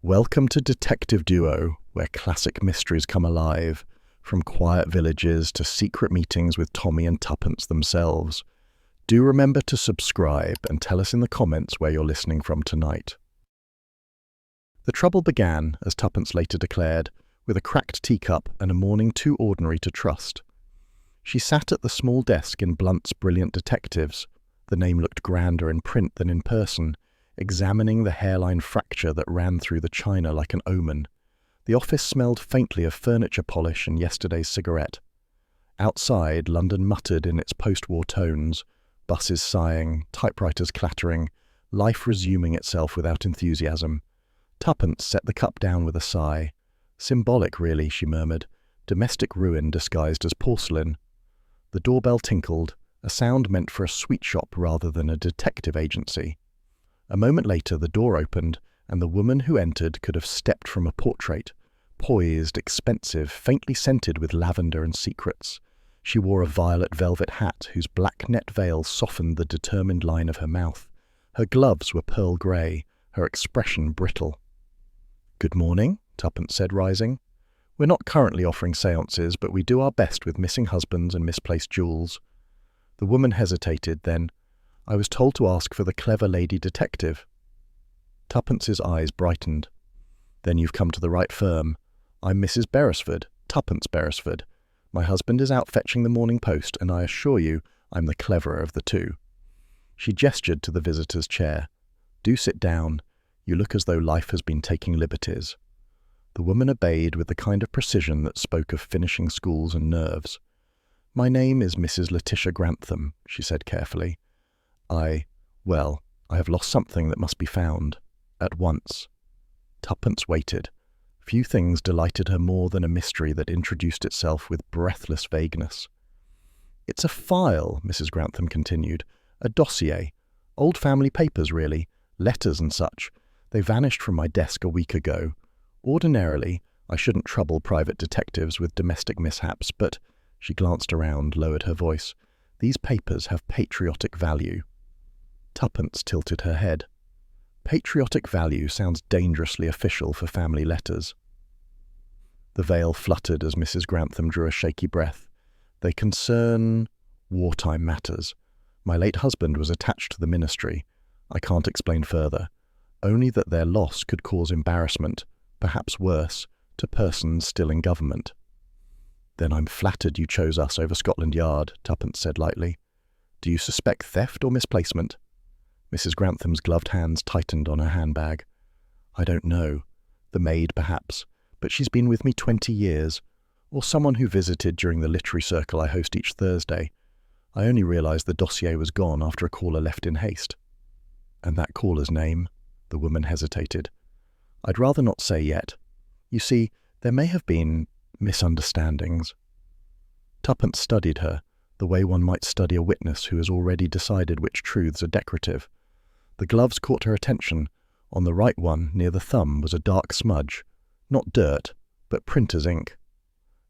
Welcome to Detective Duo, where classic mysteries come alive, from quiet villages to secret meetings with Tommy and Tuppence themselves. Do remember to subscribe and tell us in the comments where you're listening from tonight. The trouble began, as Tuppence later declared, with a cracked teacup and a morning too ordinary to trust. She sat at the small desk in Blunt's Brilliant Detectives. The name looked grander in print than in person, examining the hairline fracture that ran through the china like an omen. The office smelled faintly of furniture polish and yesterday's cigarette. Outside, London muttered in its post-war tones, buses sighing, typewriters clattering, life resuming itself without enthusiasm. Tuppence set the cup down with a sigh. Symbolic, really, she murmured. Domestic ruin disguised as porcelain. The doorbell tinkled, a sound meant for a sweet shop rather than a detective agency. A moment later the door opened, and the woman who entered could have stepped from a portrait, poised, expensive, faintly scented with lavender and secrets. She wore a violet velvet hat whose black net veil softened the determined line of her mouth. Her gloves were pearl grey, her expression brittle. "Good morning," Tuppence said, rising. "We're not currently offering séances, but we do our best with missing husbands and misplaced jewels." The woman hesitated, then, "I was told to ask for the clever lady detective." Tuppence's eyes brightened. "Then you've come to the right firm. I'm Mrs. Beresford, Tuppence Beresford. My husband is out fetching the Morning Post, and I assure you I'm the cleverer of the two." She gestured to the visitor's chair. "Do sit down. You look as though life has been taking liberties." The woman obeyed with the kind of precision that spoke of finishing schools and nerves. "My name is Mrs. Letitia Grantham," she said carefully. I have lost something that must be found. At once." Tuppence waited. Few things delighted her more than a mystery that introduced itself with breathless vagueness. "It's a file," Mrs. Grantham continued. "A dossier. Old family papers, really. Letters and such. They vanished from my desk a week ago. Ordinarily, I shouldn't trouble private detectives with domestic mishaps, but—" she glanced around, lowered her voice. "These papers have patriotic value." Tuppence tilted her head. Patriotic value sounds dangerously official for family letters. The veil fluttered as Mrs. Grantham drew a shaky breath. "They concern wartime matters. My late husband was attached to the ministry. I can't explain further. Only that their loss could cause embarrassment, perhaps worse, to persons still in government." "Then I'm flattered you chose us over Scotland Yard," Tuppence said lightly. "Do you suspect theft or misplacement?" Mrs. Grantham's gloved hands tightened on her handbag. "I don't know. The maid, perhaps. But she's been with me 20 years. Or someone who visited during the literary circle I host each Thursday. I only realised the dossier was gone after a caller left in haste." "And that caller's name?" The woman hesitated. "I'd rather not say yet. You see, there may have been misunderstandings." Tuppence studied her, the way one might study a witness who has already decided which truths are decorative. The gloves caught her attention. On the right one, near the thumb, was a dark smudge. Not dirt, but printer's ink.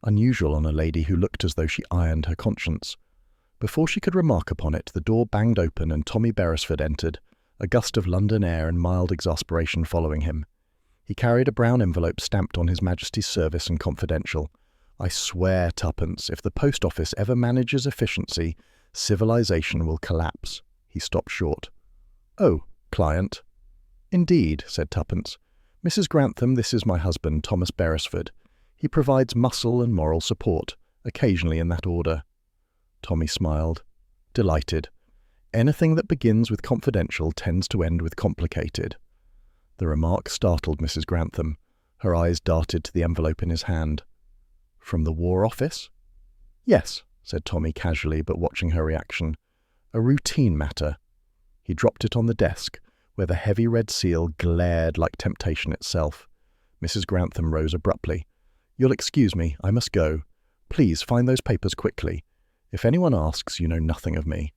Unusual on a lady who looked as though she ironed her conscience. Before she could remark upon it, the door banged open and Tommy Beresford entered, a gust of London air and mild exasperation following him. He carried a brown envelope stamped on His Majesty's service and confidential. "I swear, Tuppence, if the post office ever manages efficiency, civilization will collapse." He stopped short. "Oh, client." "Indeed," said Tuppence. "Mrs. Grantham, this is my husband, Thomas Beresford. He provides muscle and moral support, occasionally in that order." Tommy smiled. "Delighted. Anything that begins with confidential tends to end with complicated." The remark startled Mrs. Grantham. Her eyes darted to the envelope in his hand. "From the War Office?" "Yes," said Tommy casually, but watching her reaction. "A routine matter." He dropped it on the desk, where the heavy red seal glared like temptation itself. Mrs. Grantham rose abruptly. "You'll excuse me, I must go. Please find those papers quickly. If anyone asks, you know nothing of me."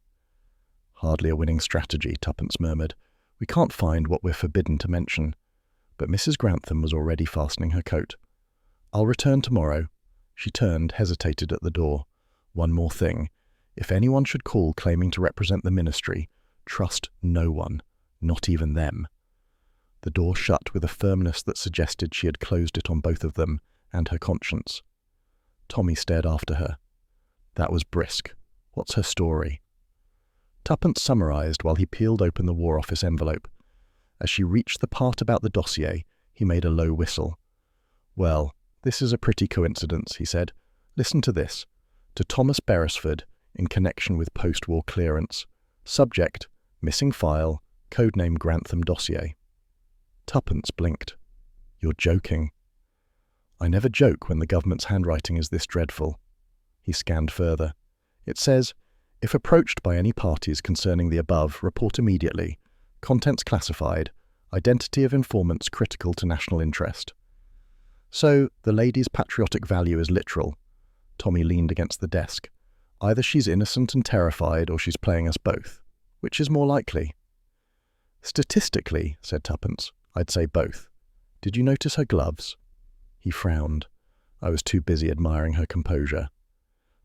"Hardly a winning strategy," Tuppence murmured. "We can't find what we're forbidden to mention." But Mrs. Grantham was already fastening her coat. "I'll return tomorrow." She turned, hesitated at the door. "One more thing. If anyone should call claiming to represent the ministry, trust no one, not even them." The door shut with a firmness that suggested she had closed it on both of them and her conscience. Tommy stared after her. That was brisk. What's her story? Tuppence summarized while he peeled open the War Office envelope. As she reached the part about the dossier, he made a low whistle. Well, this is a pretty coincidence, he said. Listen to this. To Thomas Beresford, in connection with post-war clearance. Subject, missing file, codename Grantham Dossier. Tuppence blinked. You're joking. I never joke when the government's handwriting is this dreadful. He scanned further. It says, if approached by any parties concerning the above, report immediately. Contents classified. Identity of informants critical to national interest. So, the lady's patriotic value is literal. Tommy leaned against the desk. Either she's innocent and terrified, or she's playing us both. Which is more likely? Statistically, said Tuppence, I'd say both. Did you notice her gloves? He frowned. I was too busy admiring her composure.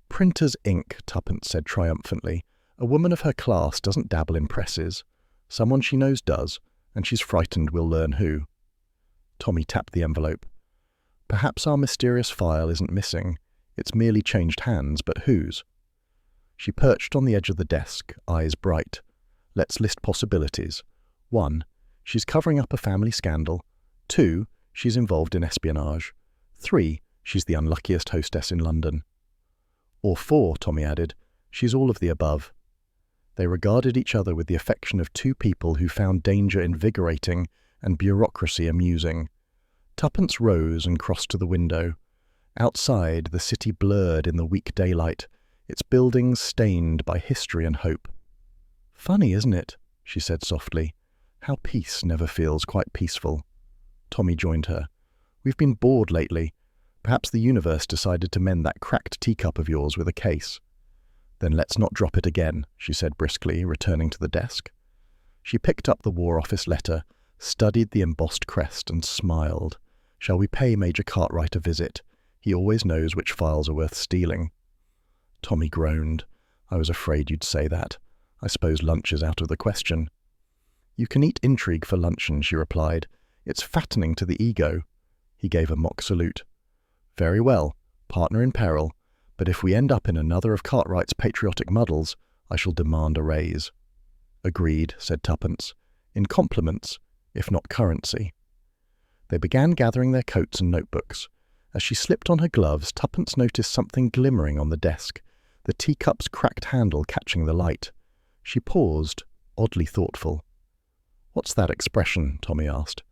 Printer's ink, Tuppence said triumphantly. A woman of her class doesn't dabble in presses. Someone she knows does, and she's frightened we'll learn who. Tommy tapped the envelope. Perhaps our mysterious file isn't missing. It's merely changed hands, but whose? She perched on the edge of the desk, eyes bright. Let's list possibilities. 1. She's covering up a family scandal. 2. She's involved in espionage. 3. She's the unluckiest hostess in London. Or 4, Tommy added. She's all of the above. They regarded each other with the affection of two people who found danger invigorating and bureaucracy amusing. Tuppence rose and crossed to the window. Outside, the city blurred in the weak daylight, its buildings stained by history and hope. Funny, isn't it? She said softly. How peace never feels quite peaceful. Tommy joined her. We've been bored lately. Perhaps the universe decided to mend that cracked teacup of yours with a case. Then let's not drop it again, she said briskly, returning to the desk. She picked up the War Office letter, studied the embossed crest, and smiled. Shall we pay Major Cartwright a visit? He always knows which files are worth stealing. Tommy groaned. I was afraid you'd say that. I suppose lunch is out of the question. You can eat intrigue for luncheon, she replied. It's fattening to the ego. He gave a mock salute. Very well, partner in peril, but if we end up in another of Cartwright's patriotic muddles, I shall demand a raise. Agreed, said Tuppence, in compliments, if not currency. They began gathering their coats and notebooks. As she slipped on her gloves, Tuppence noticed something glimmering on the desk, the teacup's cracked handle catching the light. She paused, oddly thoughtful. What's that expression? Tommy asked.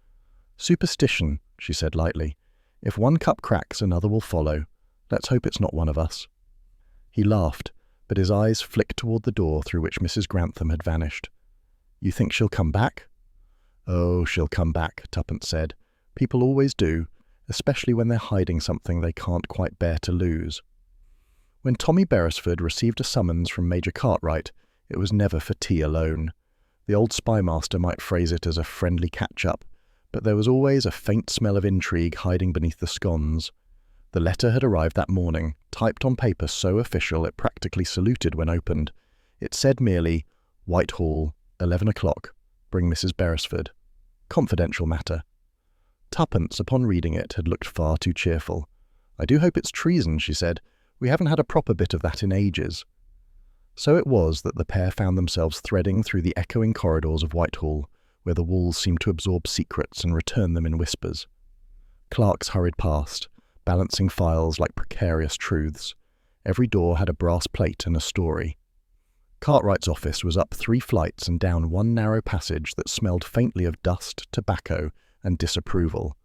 Superstition, she said lightly. If one cup cracks, another will follow. Let's hope it's not one of us. He laughed, but his eyes flicked toward the door through which Mrs. Grantham had vanished. You think she'll come back? Oh, she'll come back, Tuppence said. People always do, especially when they're hiding something they can't quite bear to lose. When Tommy Beresford received a summons from Major Cartwright, it was never for tea alone. The old spymaster might phrase it as a friendly catch-up, but there was always a faint smell of intrigue hiding beneath the scones. The letter had arrived that morning, typed on paper so official it practically saluted when opened. It said merely, Whitehall, 11 o'clock, bring Mrs. Beresford. Confidential matter. Tuppence, upon reading it, had looked far too cheerful. I do hope it's treason, she said. We haven't had a proper bit of that in ages. So it was that the pair found themselves threading through the echoing corridors of Whitehall, where the walls seemed to absorb secrets and return them in whispers. Clerks hurried past, balancing files like precarious truths. Every door had a brass plate and a story. Cartwright's office was up 3 flights and down one narrow passage that smelled faintly of dust, tobacco, and disapproval.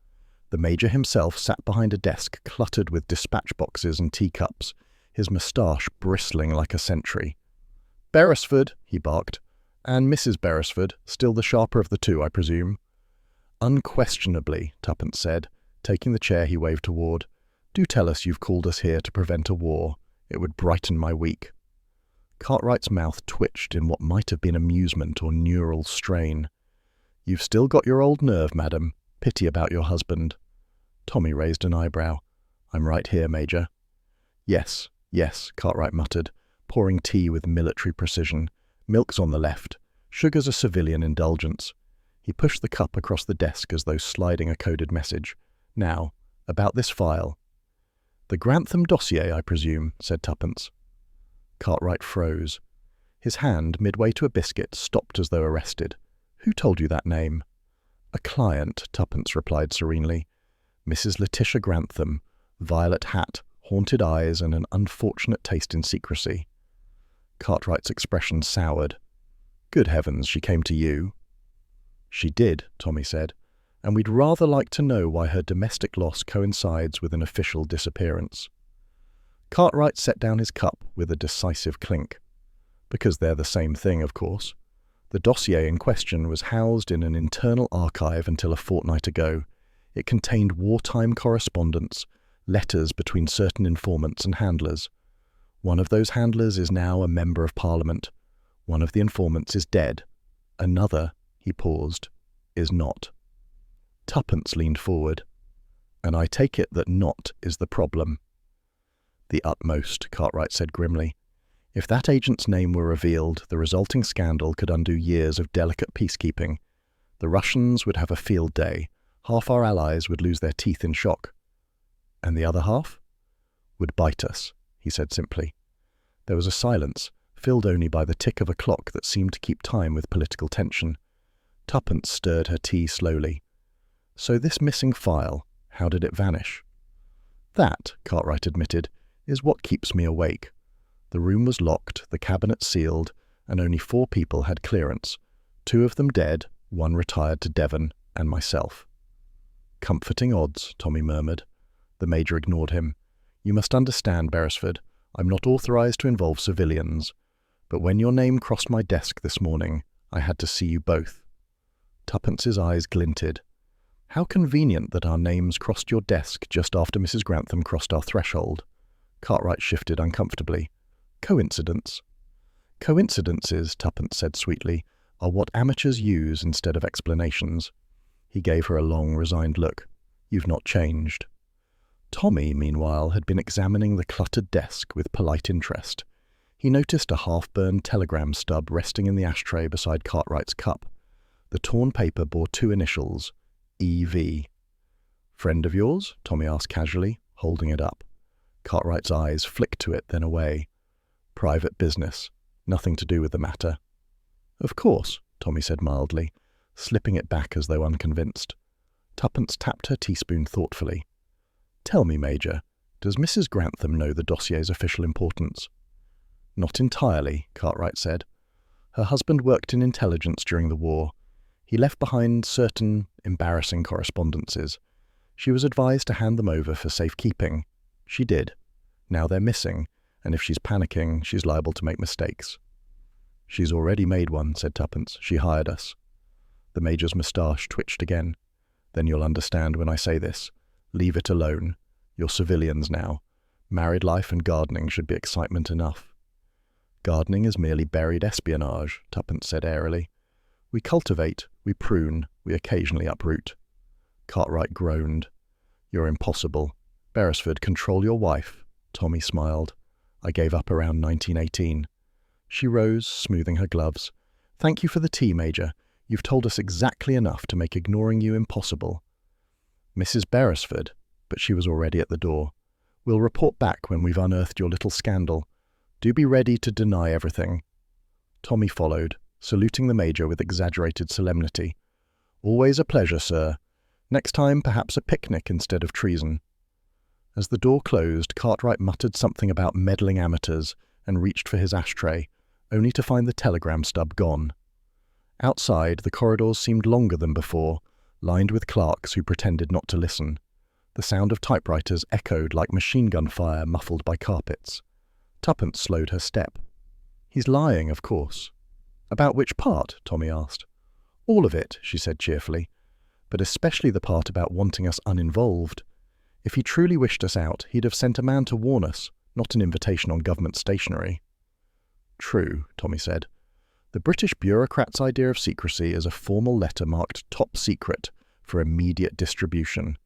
The Major himself sat behind a desk cluttered with dispatch boxes and teacups, his moustache bristling like a sentry. Beresford, he barked. And Mrs. Beresford, still the sharper of the two, I presume. Unquestionably, Tuppence said, taking the chair he waved toward. Do tell us you've called us here to prevent a war. It would brighten my week. Cartwright's mouth twitched in what might have been amusement or neural strain. You've still got your old nerve, madam. Pity about your husband. Tommy raised an eyebrow. I'm right here, Major. Yes, Cartwright muttered, pouring tea with military precision. Milk's on the left. Sugar's a civilian indulgence. He pushed the cup across the desk as though sliding a coded message. "Now, about this file." "The Grantham dossier, I presume," said Tuppence. Cartwright froze. His hand, midway to a biscuit, stopped as though arrested. "Who told you that name?" "A client," Tuppence replied serenely. "Mrs. Letitia Grantham, violet hat, haunted eyes, and an unfortunate taste in secrecy." Cartwright's expression soured. "Good heavens, she came to you." "She did," Tommy said, "and we'd rather like to know why her domestic loss coincides with an official disappearance." Cartwright set down his cup with a decisive clink. "Because they're the same thing, of course. The dossier in question was housed in an internal archive until a fortnight ago. It contained wartime correspondence, letters between certain informants and handlers. One of those handlers is now a member of Parliament. One of the informants is dead. Another," he paused, "is not." Tuppence leaned forward. "And I take it that not is the problem." "The utmost," Cartwright said grimly. "If that agent's name were revealed, the resulting scandal could undo years of delicate peacekeeping. The Russians would have a field day. Half our allies would lose their teeth in shock. And the other half? Would bite us," he said simply. There was a silence, filled only by the tick of a clock that seemed to keep time with political tension. Tuppence stirred her tea slowly. "So this missing file, how did it vanish?" "That," Cartwright admitted, "is what keeps me awake. The room was locked, the cabinet sealed, and only 4 people had clearance. 2 of them dead, 1 retired to Devon, and myself." "Comforting odds," Tommy murmured. The Major ignored him. "You must understand, Beresford, I'm not authorized to involve civilians. But when your name crossed my desk this morning, I had to see you both." Tuppence's eyes glinted. "How convenient that our names crossed your desk just after Mrs. Grantham crossed our threshold." Cartwright shifted uncomfortably. "Coincidence?" "Coincidences," Tuppence said sweetly, "are what amateurs use instead of explanations." He gave her a long, resigned look. "You've not changed." Tommy, meanwhile, had been examining the cluttered desk with polite interest. He noticed a half-burned telegram stub resting in the ashtray beside Cartwright's cup. The torn paper bore 2 initials, E.V. "Friend of yours?" Tommy asked casually, holding it up. Cartwright's eyes flicked to it, then away. "Private business. Nothing to do with the matter." "Of course," Tommy said mildly, slipping it back as though unconvinced. Tuppence tapped her teaspoon thoughtfully. "Tell me, Major, does Mrs. Grantham know the dossier's official importance?" "Not entirely," Cartwright said. "Her husband worked in intelligence during the war. He left behind certain embarrassing correspondences. She was advised to hand them over for safekeeping. She did. Now they're missing, and if she's panicking, she's liable to make mistakes." "She's already made one," said Tuppence. "She hired us." The Major's moustache twitched again. "Then you'll understand when I say this. Leave it alone. You're civilians now. Married life and gardening should be excitement enough." "Gardening is merely buried espionage," Tuppence said airily. "We cultivate, we prune, we occasionally uproot." Cartwright groaned. "You're impossible. Beresford, control your wife." Tommy smiled. "I gave up around 1918. She rose, smoothing her gloves. "Thank you for the tea, Major. You've told us exactly enough to make ignoring you impossible." "Mrs. Beresford," but she was already at the door. "We'll report back when we've unearthed your little scandal. Do be ready to deny everything." Tommy followed, saluting the Major with exaggerated solemnity. "Always a pleasure, sir. Next time, perhaps a picnic instead of treason." As the door closed, Cartwright muttered something about meddling amateurs and reached for his ashtray, only to find the telegram stub gone. Outside, the corridors seemed longer than before, lined with clerks who pretended not to listen. The sound of typewriters echoed like machine gun fire muffled by carpets. Tuppence slowed her step. "He's lying, of course." "About which part?" Tommy asked. "All of it," she said cheerfully, "but especially the part about wanting us uninvolved. If he truly wished us out, he'd have sent a man to warn us, not an invitation on government stationery." "True," Tommy said. "The British bureaucrat's idea of secrecy is a formal letter marked top secret for immediate distribution."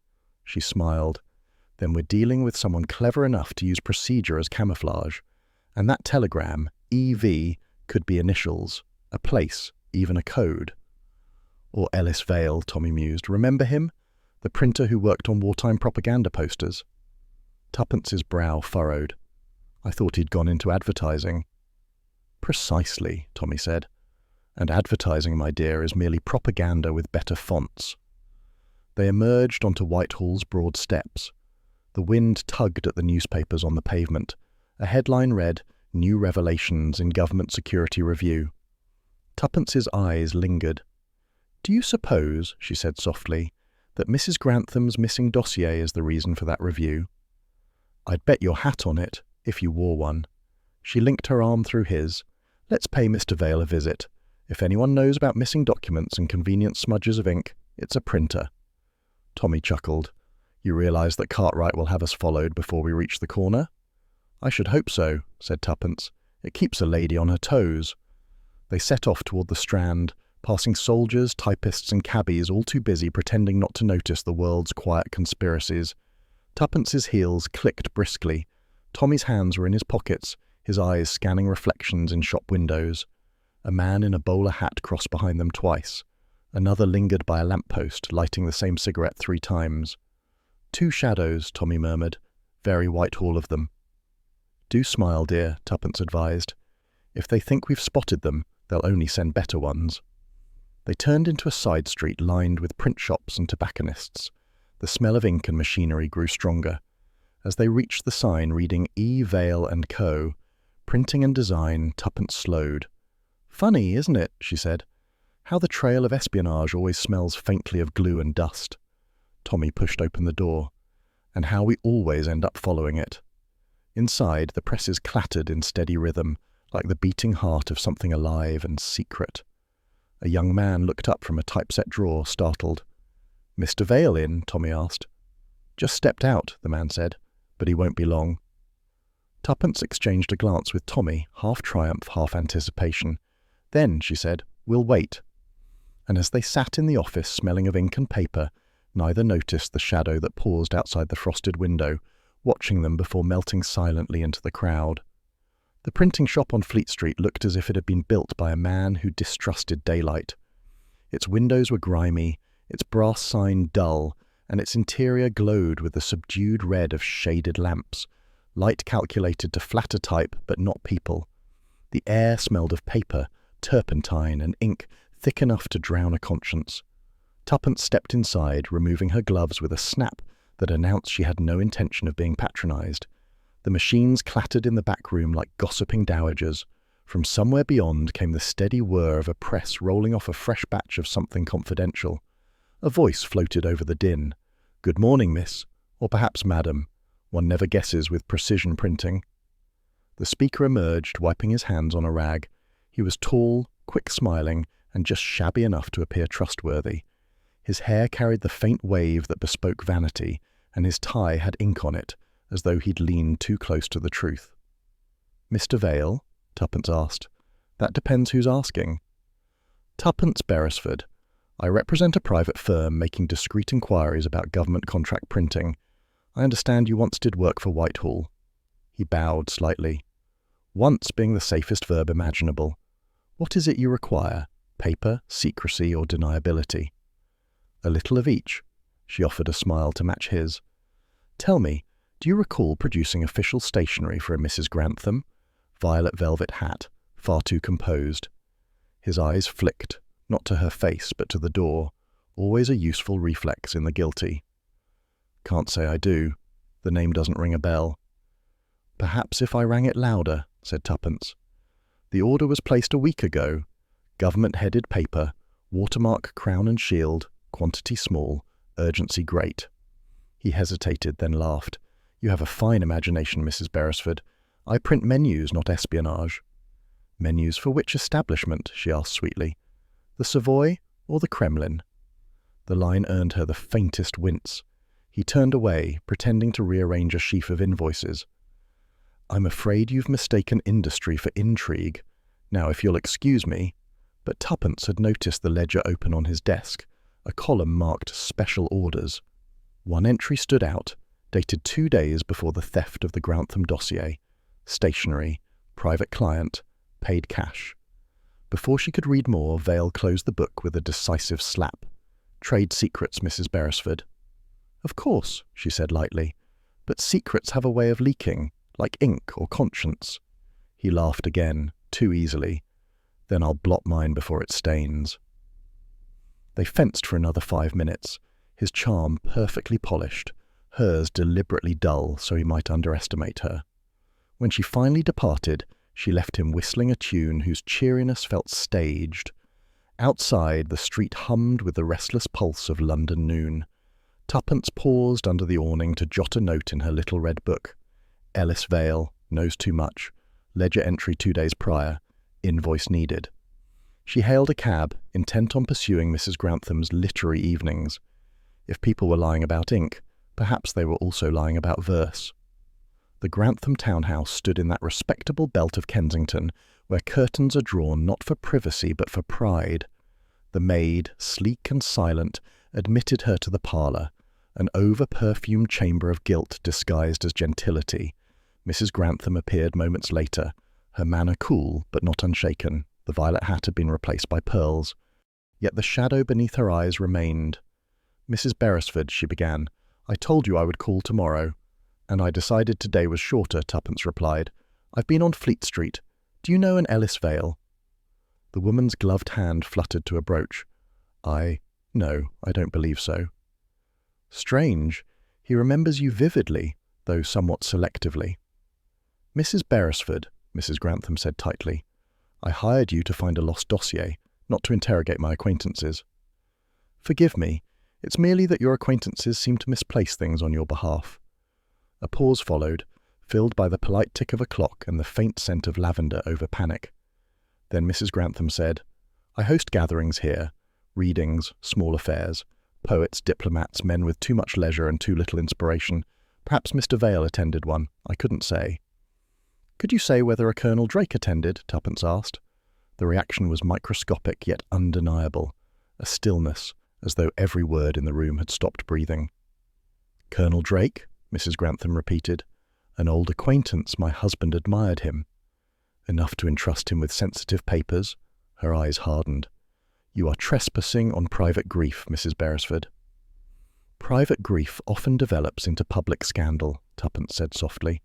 She smiled. "Then we're dealing with someone clever enough to use procedure as camouflage. And that telegram, EV, could be initials, a place, even a code." Or Ellis Vale, Tommy mused. Remember him? The printer who worked on wartime propaganda posters. Tuppence's brow furrowed. I thought he'd gone into advertising. Precisely, Tommy said. And advertising, my dear, is merely propaganda with better fonts. They emerged onto Whitehall's broad steps. The wind tugged at the newspapers on the pavement. A headline read, New Revelations in Government Security Review. Tuppence's eyes lingered. Do you suppose, she said softly, that Mrs. Grantham's missing dossier is the reason for that review? I'd bet your hat on it, if you wore one. She linked her arm through his. Let's pay Mr. Vale a visit. If anyone knows about missing documents and convenient smudges of ink, it's a printer. Tommy chuckled. You realize that Cartwright will have us followed before we reach the corner? I should hope so, said Tuppence. It keeps a lady on her toes. They set off toward the Strand, passing soldiers, typists and cabbies all too busy pretending not to notice the world's quiet conspiracies. Tuppence's heels clicked briskly. Tommy's hands were in his pockets, his eyes scanning reflections in shop windows. A man in a bowler hat crossed behind them twice. Another lingered by a lamp-post, lighting the same cigarette 3 times. 2 shadows, Tommy murmured. Very Whitehall of them. Do smile, dear, Tuppence advised. If they think we've spotted them, they'll only send better ones. They turned into a side street lined with print shops and tobacconists. The smell of ink and machinery grew stronger. As they reached the sign reading E. Vale & Co., Printing and Design, Tuppence slowed. Funny, isn't it, she said, how the trail of espionage always smells faintly of glue and dust. Tommy pushed open the door. And how we always end up following it. Inside, the presses clattered in steady rhythm, like the beating heart of something alive and secret. A young man looked up from a typeset drawer, startled. Mr. Vale in? Tommy asked. Just stepped out, the man said, but he won't be long. Tuppence exchanged a glance with Tommy, half triumph, half anticipation. Then, she said, we'll wait. And as they sat in the office smelling of ink and paper, neither noticed the shadow that paused outside the frosted window, watching them before melting silently into the crowd. The printing shop on Fleet Street looked as if it had been built by a man who distrusted daylight. Its windows were grimy, its brass sign dull, and its interior glowed with the subdued red of shaded lamps, light calculated to flatter type but not people. The air smelled of paper, turpentine, and ink thick enough to drown a conscience. Tuppence stepped inside, removing her gloves with a snap that announced she had no intention of being patronized. The machines clattered in the back room like gossiping dowagers. From somewhere beyond came the steady whir of a press rolling off a fresh batch of something confidential. A voice floated over the din. Good morning, miss, or perhaps madam. One never guesses with precision printing. The speaker emerged, wiping his hands on a rag. He was tall, quick-smiling, and just shabby enough to appear trustworthy. His hair carried the faint wave that bespoke vanity, and his tie had ink on it, as though he'd leaned too close to the truth. Mr. Vale? Tuppence asked. That depends who's asking. Tuppence Beresford. I represent a private firm making discreet inquiries about government contract printing. I understand you once did work for Whitehall. He bowed slightly. Once being the safest verb imaginable. What is it you require? Paper, secrecy, or deniability? A little of each. She offered a smile to match his. Tell me, do you recall producing official stationery for a Mrs. Grantham? Violet velvet hat, far too composed. His eyes flicked, not to her face, but to the door, always a useful reflex in the guilty. Can't say I do. The name doesn't ring a bell. Perhaps if I rang it louder, said Tuppence. The order was placed a week ago. Government-headed paper, watermark crown and shield, quantity small, urgency great. He hesitated, then laughed. You have a fine imagination, Mrs. Beresford. I print menus, not espionage. Menus for which establishment? She asked sweetly. The Savoy or the Kremlin? The line earned her the faintest wince. He turned away, pretending to rearrange a sheaf of invoices. I'm afraid you've mistaken industry for intrigue. Now, if you'll excuse me. But Tuppence had noticed the ledger open on his desk, a column marked Special Orders. One entry stood out, dated 2 days before the theft of the Grantham dossier. Stationery, private client, paid cash. Before she could read more, Vale closed the book with a decisive slap. "Trade secrets, Mrs. Beresford." "Of course," she said lightly, "but secrets have a way of leaking, like ink or conscience." He laughed again, too easily. "Then I'll blot mine before it stains." They fenced for another 5 minutes, his charm perfectly polished, hers deliberately dull so he might underestimate her. When she finally departed, she left him whistling a tune whose cheeriness felt staged. Outside, the street hummed with the restless pulse of London noon. Tuppence paused under the awning to jot a note in her little red book. Ellis Vale, knows too much, ledger entry 2 days prior, invoice needed. She hailed a cab, intent on pursuing Mrs. Grantham's literary evenings. If people were lying about ink, perhaps they were also lying about verse. The Grantham townhouse stood in that respectable belt of Kensington where curtains are drawn not for privacy but for pride. The maid, sleek and silent, admitted her to the parlour, an over-perfumed chamber of guilt disguised as gentility. Mrs. Grantham appeared moments later, her manner cool but not unshaken. The violet hat had been replaced by pearls. Yet the shadow beneath her eyes remained. "Mrs. Beresford," she began, "I told you I would call tomorrow." "And I decided today was shorter," Tuppence replied. "I've been on Fleet Street. Do you know an Ellis Vale?" The woman's gloved hand fluttered to a brooch. No, I don't believe so." "Strange. He remembers you vividly, though somewhat selectively." "Mrs. Beresford," Mrs. Grantham said tightly, "I hired you to find a lost dossier, not to interrogate my acquaintances." "Forgive me. It's merely that your acquaintances seem to misplace things on your behalf." A pause followed, filled by the polite tick of a clock and the faint scent of lavender over panic. Then Mrs. Grantham said, "I host gatherings here, readings, small affairs, poets, diplomats, men with too much leisure and too little inspiration. Perhaps Mr. Vale attended one. I couldn't say." "Could you say whether a Colonel Drake attended?" Tuppence asked. The reaction was microscopic yet undeniable, a stillness, as though every word in the room had stopped breathing. "Colonel Drake?" Mrs. Grantham repeated. "An old acquaintance. My husband admired him." "Enough to entrust him with sensitive papers?" Her eyes hardened. "You are trespassing on private grief, Mrs. Beresford." "Private grief often develops into public scandal," Tuppence said softly.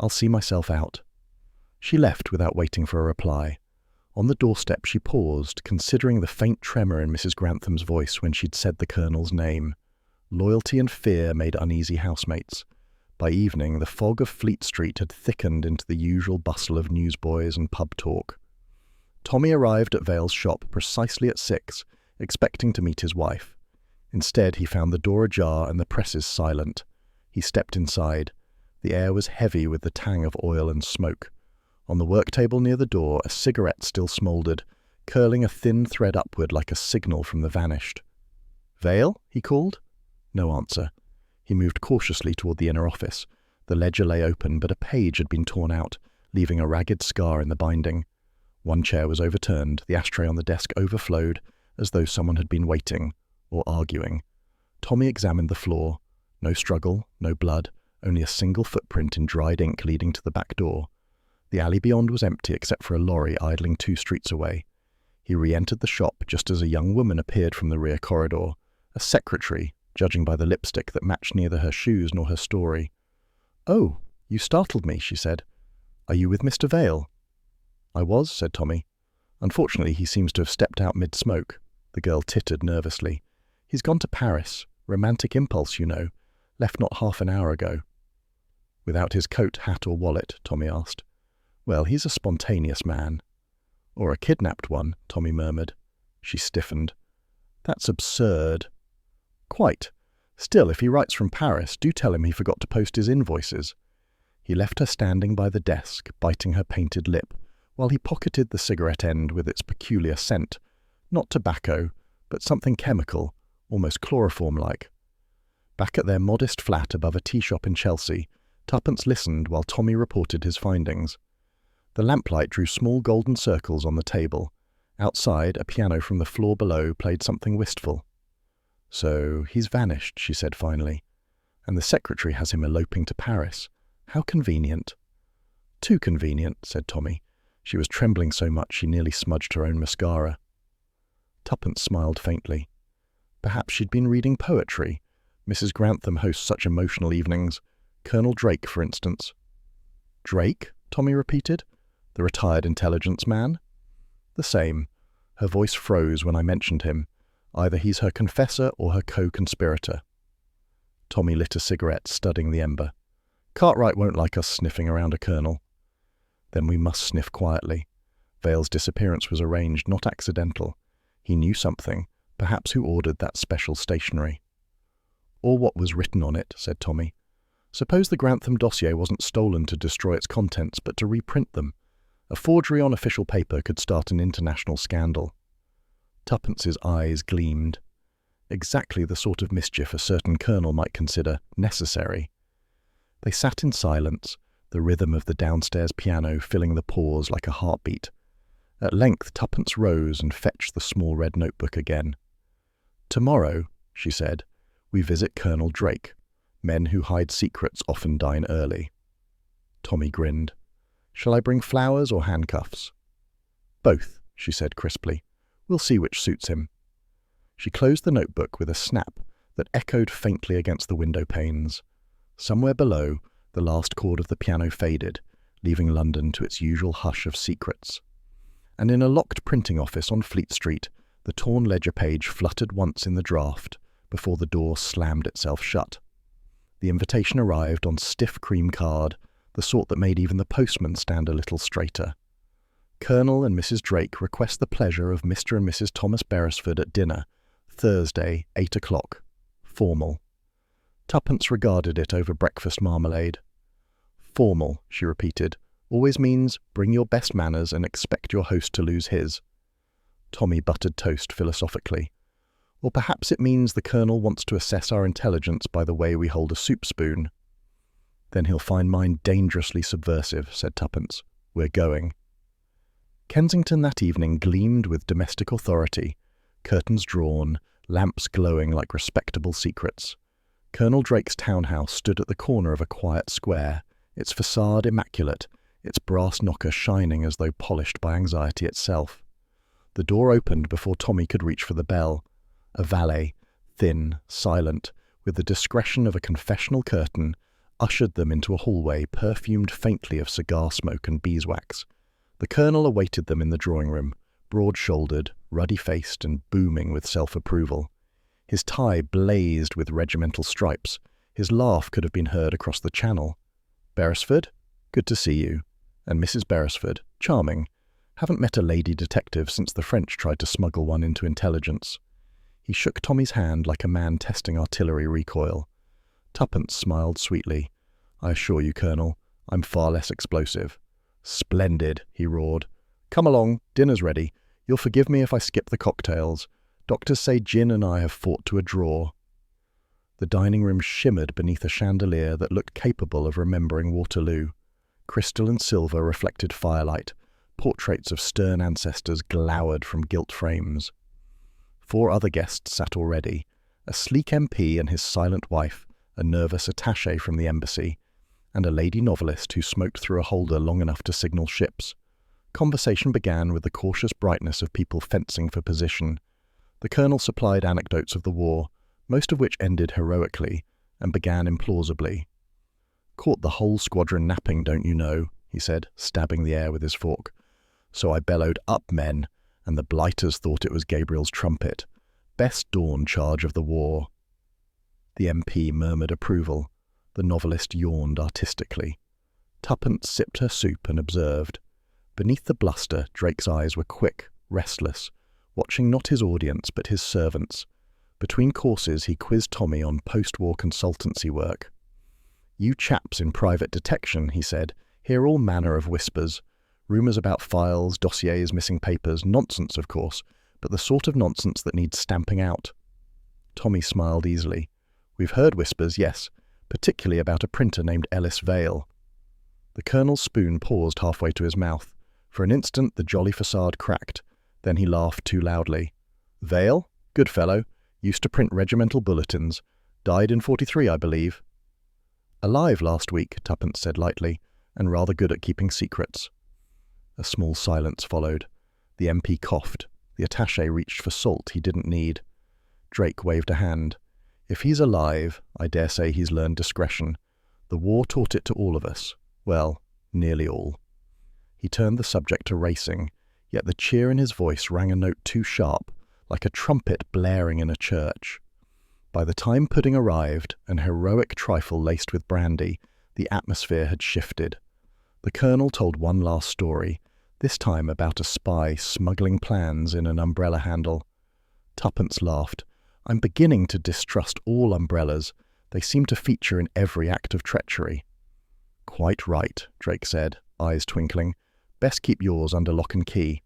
"I'll see myself out." She left without waiting for a reply. On the doorstep she paused, considering the faint tremor in Mrs. Grantham's voice when she'd said the Colonel's name. Loyalty and fear made uneasy housemates. By evening, the fog of Fleet Street had thickened into the usual bustle of newsboys and pub talk. Tommy arrived at Vale's shop precisely at 6, expecting to meet his wife. Instead, he found the door ajar and the presses silent. He stepped inside. The air was heavy with the tang of oil and smoke. On the work table near the door, a cigarette still smouldered, curling a thin thread upward like a signal from the vanished. "Vale?" he called. No answer. He moved cautiously toward the inner office. The ledger lay open, but a page had been torn out, leaving a ragged scar in the binding. One chair was overturned, the ashtray on the desk overflowed, as though someone had been waiting, or arguing. Tommy examined the floor. No struggle, no blood, only a single footprint in dried ink leading to the back door. The alley beyond was empty except for a lorry idling 2 streets away. He re-entered the shop just as a young woman appeared from the rear corridor, a secretary, judging by the lipstick that matched neither her shoes nor her story. "Oh, you startled me," she said. "Are you with Mr. Vale?" "I was," said Tommy. "Unfortunately, he seems to have stepped out mid-smoke." The girl tittered nervously. "He's gone to Paris. Romantic impulse, you know. Left not half an hour ago." "Without his coat, hat, or wallet?" Tommy asked. "Well, he's a spontaneous man." "Or a kidnapped one," Tommy murmured. She stiffened. "That's absurd." "Quite. Still, if he writes from Paris, do tell him he forgot to post his invoices." He left her standing by the desk, biting her painted lip, while he pocketed the cigarette end with its peculiar scent. Not tobacco, but something chemical, almost chloroform-like. Back at their modest flat above a tea shop in Chelsea, Tuppence listened while Tommy reported his findings. The lamplight drew small golden circles on the table. Outside, a piano from the floor below played something wistful. "So he's vanished," she said finally. "And the secretary has him eloping to Paris. How convenient." "Too convenient," said Tommy. She was trembling so much she nearly smudged her own mascara. Tuppence smiled faintly. Perhaps she'd been reading poetry. Mrs. Grantham hosts such emotional evenings. Colonel Drake, for instance. Drake? Tommy repeated. The retired intelligence man? The same. Her voice froze when I mentioned him. Either he's her confessor or her co-conspirator. Tommy lit a cigarette, studying the ember. Cartwright won't like us sniffing around a colonel. Then we must sniff quietly. Vale's disappearance was arranged, not accidental. He knew something, perhaps who ordered that special stationery. Or what was written on it, said Tommy. Suppose the Grantham dossier wasn't stolen to destroy its contents, but to reprint them. A forgery on official paper could start an international scandal. Tuppence's eyes gleamed. Exactly the sort of mischief a certain colonel might consider necessary. They sat in silence, the rhythm of the downstairs piano filling the pause like a heartbeat. At length Tuppence rose and fetched the small red notebook again. "Tomorrow," she said, "we visit Colonel Drake. Men who hide secrets often dine early." Tommy grinned. "Shall I bring flowers or handcuffs?" "Both," she said crisply. "We'll see which suits him." She closed the notebook with a snap that echoed faintly against the window panes. Somewhere below, the last chord of the piano faded, leaving London to its usual hush of secrets. And in a locked printing office on Fleet Street, the torn ledger page fluttered once in the draft before the door slammed itself shut. The invitation arrived on stiff cream card, the sort that made even the postman stand a little straighter. Colonel and Mrs. Drake request the pleasure of Mr. and Mrs. Thomas Beresford at dinner, Thursday, 8 o'clock. Formal. Tuppence regarded it over breakfast marmalade. Formal, she repeated, always means bring your best manners and expect your host to lose his. Tommy buttered toast philosophically. Or perhaps it means the colonel wants to assess our intelligence by the way we hold a soup spoon. Then he'll find mine dangerously subversive, said Tuppence. We're going. Kensington that evening gleamed with domestic authority, curtains drawn, lamps glowing like respectable secrets. Colonel Drake's townhouse stood at the corner of a quiet square, its facade immaculate, its brass knocker shining as though polished by anxiety itself. The door opened before Tommy could reach for the bell. A valet, thin, silent, with the discretion of a confessional curtain, ushered them into a hallway perfumed faintly of cigar smoke and beeswax. The colonel awaited them in the drawing-room, broad-shouldered, ruddy-faced and booming with self-approval. His tie blazed with regimental stripes. His laugh could have been heard across the channel. "Beresford? Good to see you." And Mrs. Beresford, charming. Haven't met a lady detective since the French tried to smuggle one into intelligence. He shook Tommy's hand like a man testing artillery recoil. Tuppence smiled sweetly. "I assure you, Colonel, I'm far less explosive." "Splendid," he roared. "Come along, dinner's ready. You'll forgive me if I skip the cocktails. Doctors say gin and I have fought to a draw." The dining room shimmered beneath a chandelier that looked capable of remembering Waterloo. Crystal and silver reflected firelight. Portraits of stern ancestors glowered from gilt frames. 4 other guests sat already, a sleek MP and his silent wife, a nervous attaché from the embassy, and a lady novelist who smoked through a holder long enough to signal ships. Conversation began with the cautious brightness of people fencing for position. The colonel supplied anecdotes of the war, most of which ended heroically, and began implausibly. "Caught the whole squadron napping, don't you know," he said, stabbing the air with his fork. "So I bellowed, 'Up, men!' and the blighters thought it was Gabriel's trumpet. Best dawn charge of the war." The MP murmured approval. The novelist yawned artistically. Tuppence sipped her soup and observed. Beneath the bluster, Drake's eyes were quick, restless, watching not his audience but his servants. Between courses he quizzed Tommy on post-war consultancy work. "You chaps in private detection," he said, "hear all manner of whispers. Rumours about files, dossiers, missing papers, nonsense of course, but the sort of nonsense that needs stamping out." Tommy smiled easily. "We've heard whispers, yes, particularly about a printer named Ellis Vale." The colonel's spoon paused halfway to his mouth. For an instant the jolly facade cracked. Then he laughed too loudly. "Vale? Good fellow. Used to print regimental bulletins. Died in 43, I believe." "Alive last week," Tuppence said lightly, "and rather good at keeping secrets." A small silence followed. The MP coughed. The attaché reached for salt he didn't need. Drake waved a hand. If he's alive, I dare say he's learned discretion. The war taught it to all of us. Well, nearly all. He turned the subject to racing, yet the cheer in his voice rang a note too sharp, like a trumpet blaring in a church. By the time pudding arrived, an heroic trifle laced with brandy, the atmosphere had shifted. The colonel told one last story, this time about a spy smuggling plans in an umbrella handle. Tuppence laughed. I'm beginning to distrust all umbrellas. They seem to feature in every act of treachery. Quite right, Drake said, eyes twinkling. Best keep yours under lock and key.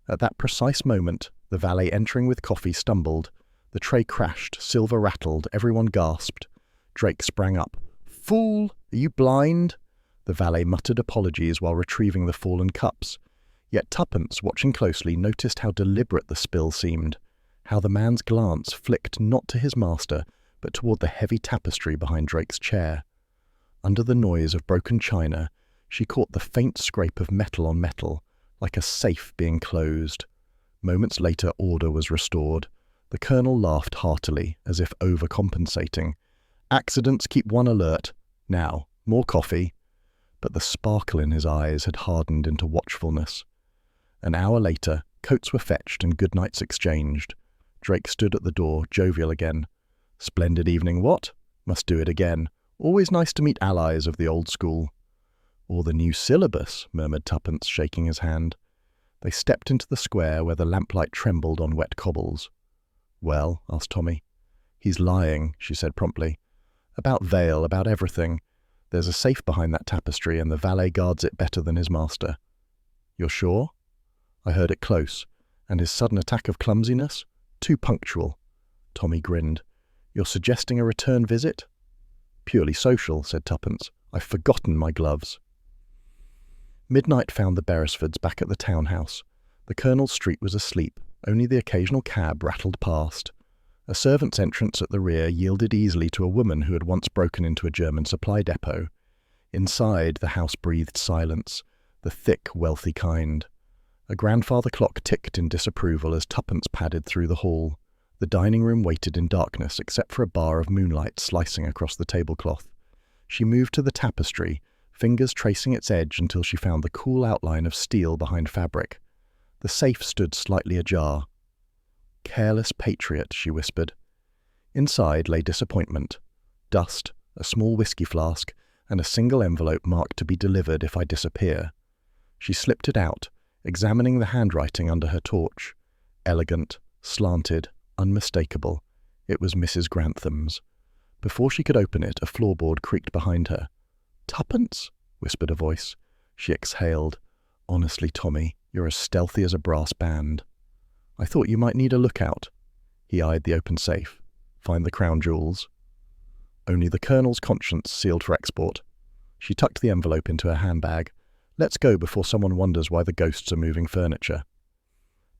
At that precise moment, the valet entering with coffee stumbled. The tray crashed, silver rattled, everyone gasped. Drake sprang up. Fool! Are you blind? The valet muttered apologies while retrieving the fallen cups. Yet Tuppence, watching closely, noticed how deliberate the spill seemed, how the man's glance flicked not to his master, but toward the heavy tapestry behind Drake's chair. Under the noise of broken china, she caught the faint scrape of metal on metal, like a safe being closed. Moments later, order was restored. The colonel laughed heartily, as if overcompensating. Accidents keep one alert. Now, more coffee. But the sparkle in his eyes had hardened into watchfulness. An hour later, coats were fetched and goodnights exchanged. Drake stood at the door, jovial again. Splendid evening, what? Must do it again. Always nice to meet allies of the old school. Or the new syllabus, murmured Tuppence, shaking his hand. They stepped into the square where the lamplight trembled on wet cobbles. Well, asked Tommy. He's lying, she said promptly. About Vale, about everything. There's a safe behind that tapestry, and the valet guards it better than his master. You're sure? I heard it close. And his sudden attack of clumsiness? Too punctual. Tommy grinned. You're suggesting a return visit? Purely social, said Tuppence. I've forgotten my gloves. Midnight found the Beresfords back at the townhouse. The colonel's street was asleep. Only the occasional cab rattled past. A servant's entrance at the rear yielded easily to a woman who had once broken into a German supply depot. Inside, the house breathed silence, the thick, wealthy kind. A grandfather clock ticked in disapproval as Tuppence padded through the hall. The dining room waited in darkness except for a bar of moonlight slicing across the tablecloth. She moved to the tapestry, fingers tracing its edge until she found the cool outline of steel behind fabric. The safe stood slightly ajar. Careless patriot, she whispered. Inside lay disappointment, dust, a small whiskey flask, and a single envelope marked to be delivered if I disappear. She slipped it out, examining the handwriting under her torch. Elegant, slanted, unmistakable. It was Mrs. Grantham's. Before she could open it, a floorboard creaked behind her. Tuppence? Whispered a voice. She exhaled. Honestly, Tommy, you're as stealthy as a brass band. I thought you might need a lookout. He eyed the open safe. Find the crown jewels. Only the colonel's conscience sealed for export. She tucked the envelope into her handbag. Let's go before someone wonders why the ghosts are moving furniture.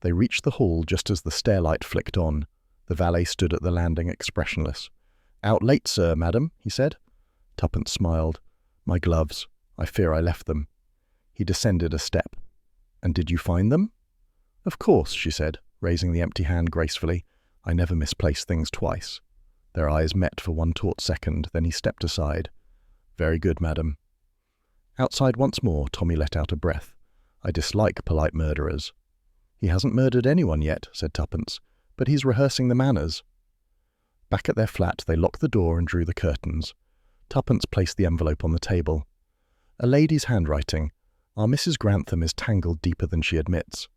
They reached the hall just as the stairlight flicked on. The valet stood at the landing expressionless. Out late, sir, madam, he said. Tuppence smiled. My gloves. I fear I left them. He descended a step. And did you find them? Of course, she said, raising the empty hand gracefully. I never misplace things twice. Their eyes met for one taut second, then he stepped aside. Very good, madam. Outside once more, Tommy let out a breath. I dislike polite murderers. He hasn't murdered anyone yet, said Tuppence, but he's rehearsing the manners. Back at their flat, they locked the door and drew the curtains. Tuppence placed the envelope on the table. A lady's handwriting. Our Mrs. Grantham is tangled deeper than she admits.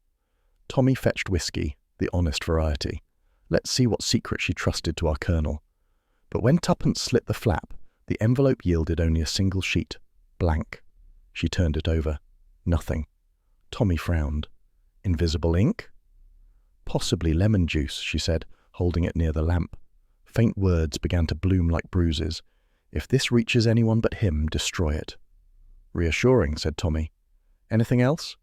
Tommy fetched whiskey, the honest variety. Let's see what secret she trusted to our colonel. But when Tuppence slit the flap, the envelope yielded only a single sheet. Blank. She turned it over. Nothing. Tommy frowned. Invisible ink? Possibly lemon juice, she said, holding it near the lamp. Faint words began to bloom like bruises. If this reaches anyone but him, destroy it. Reassuring, said Tommy. Anything else?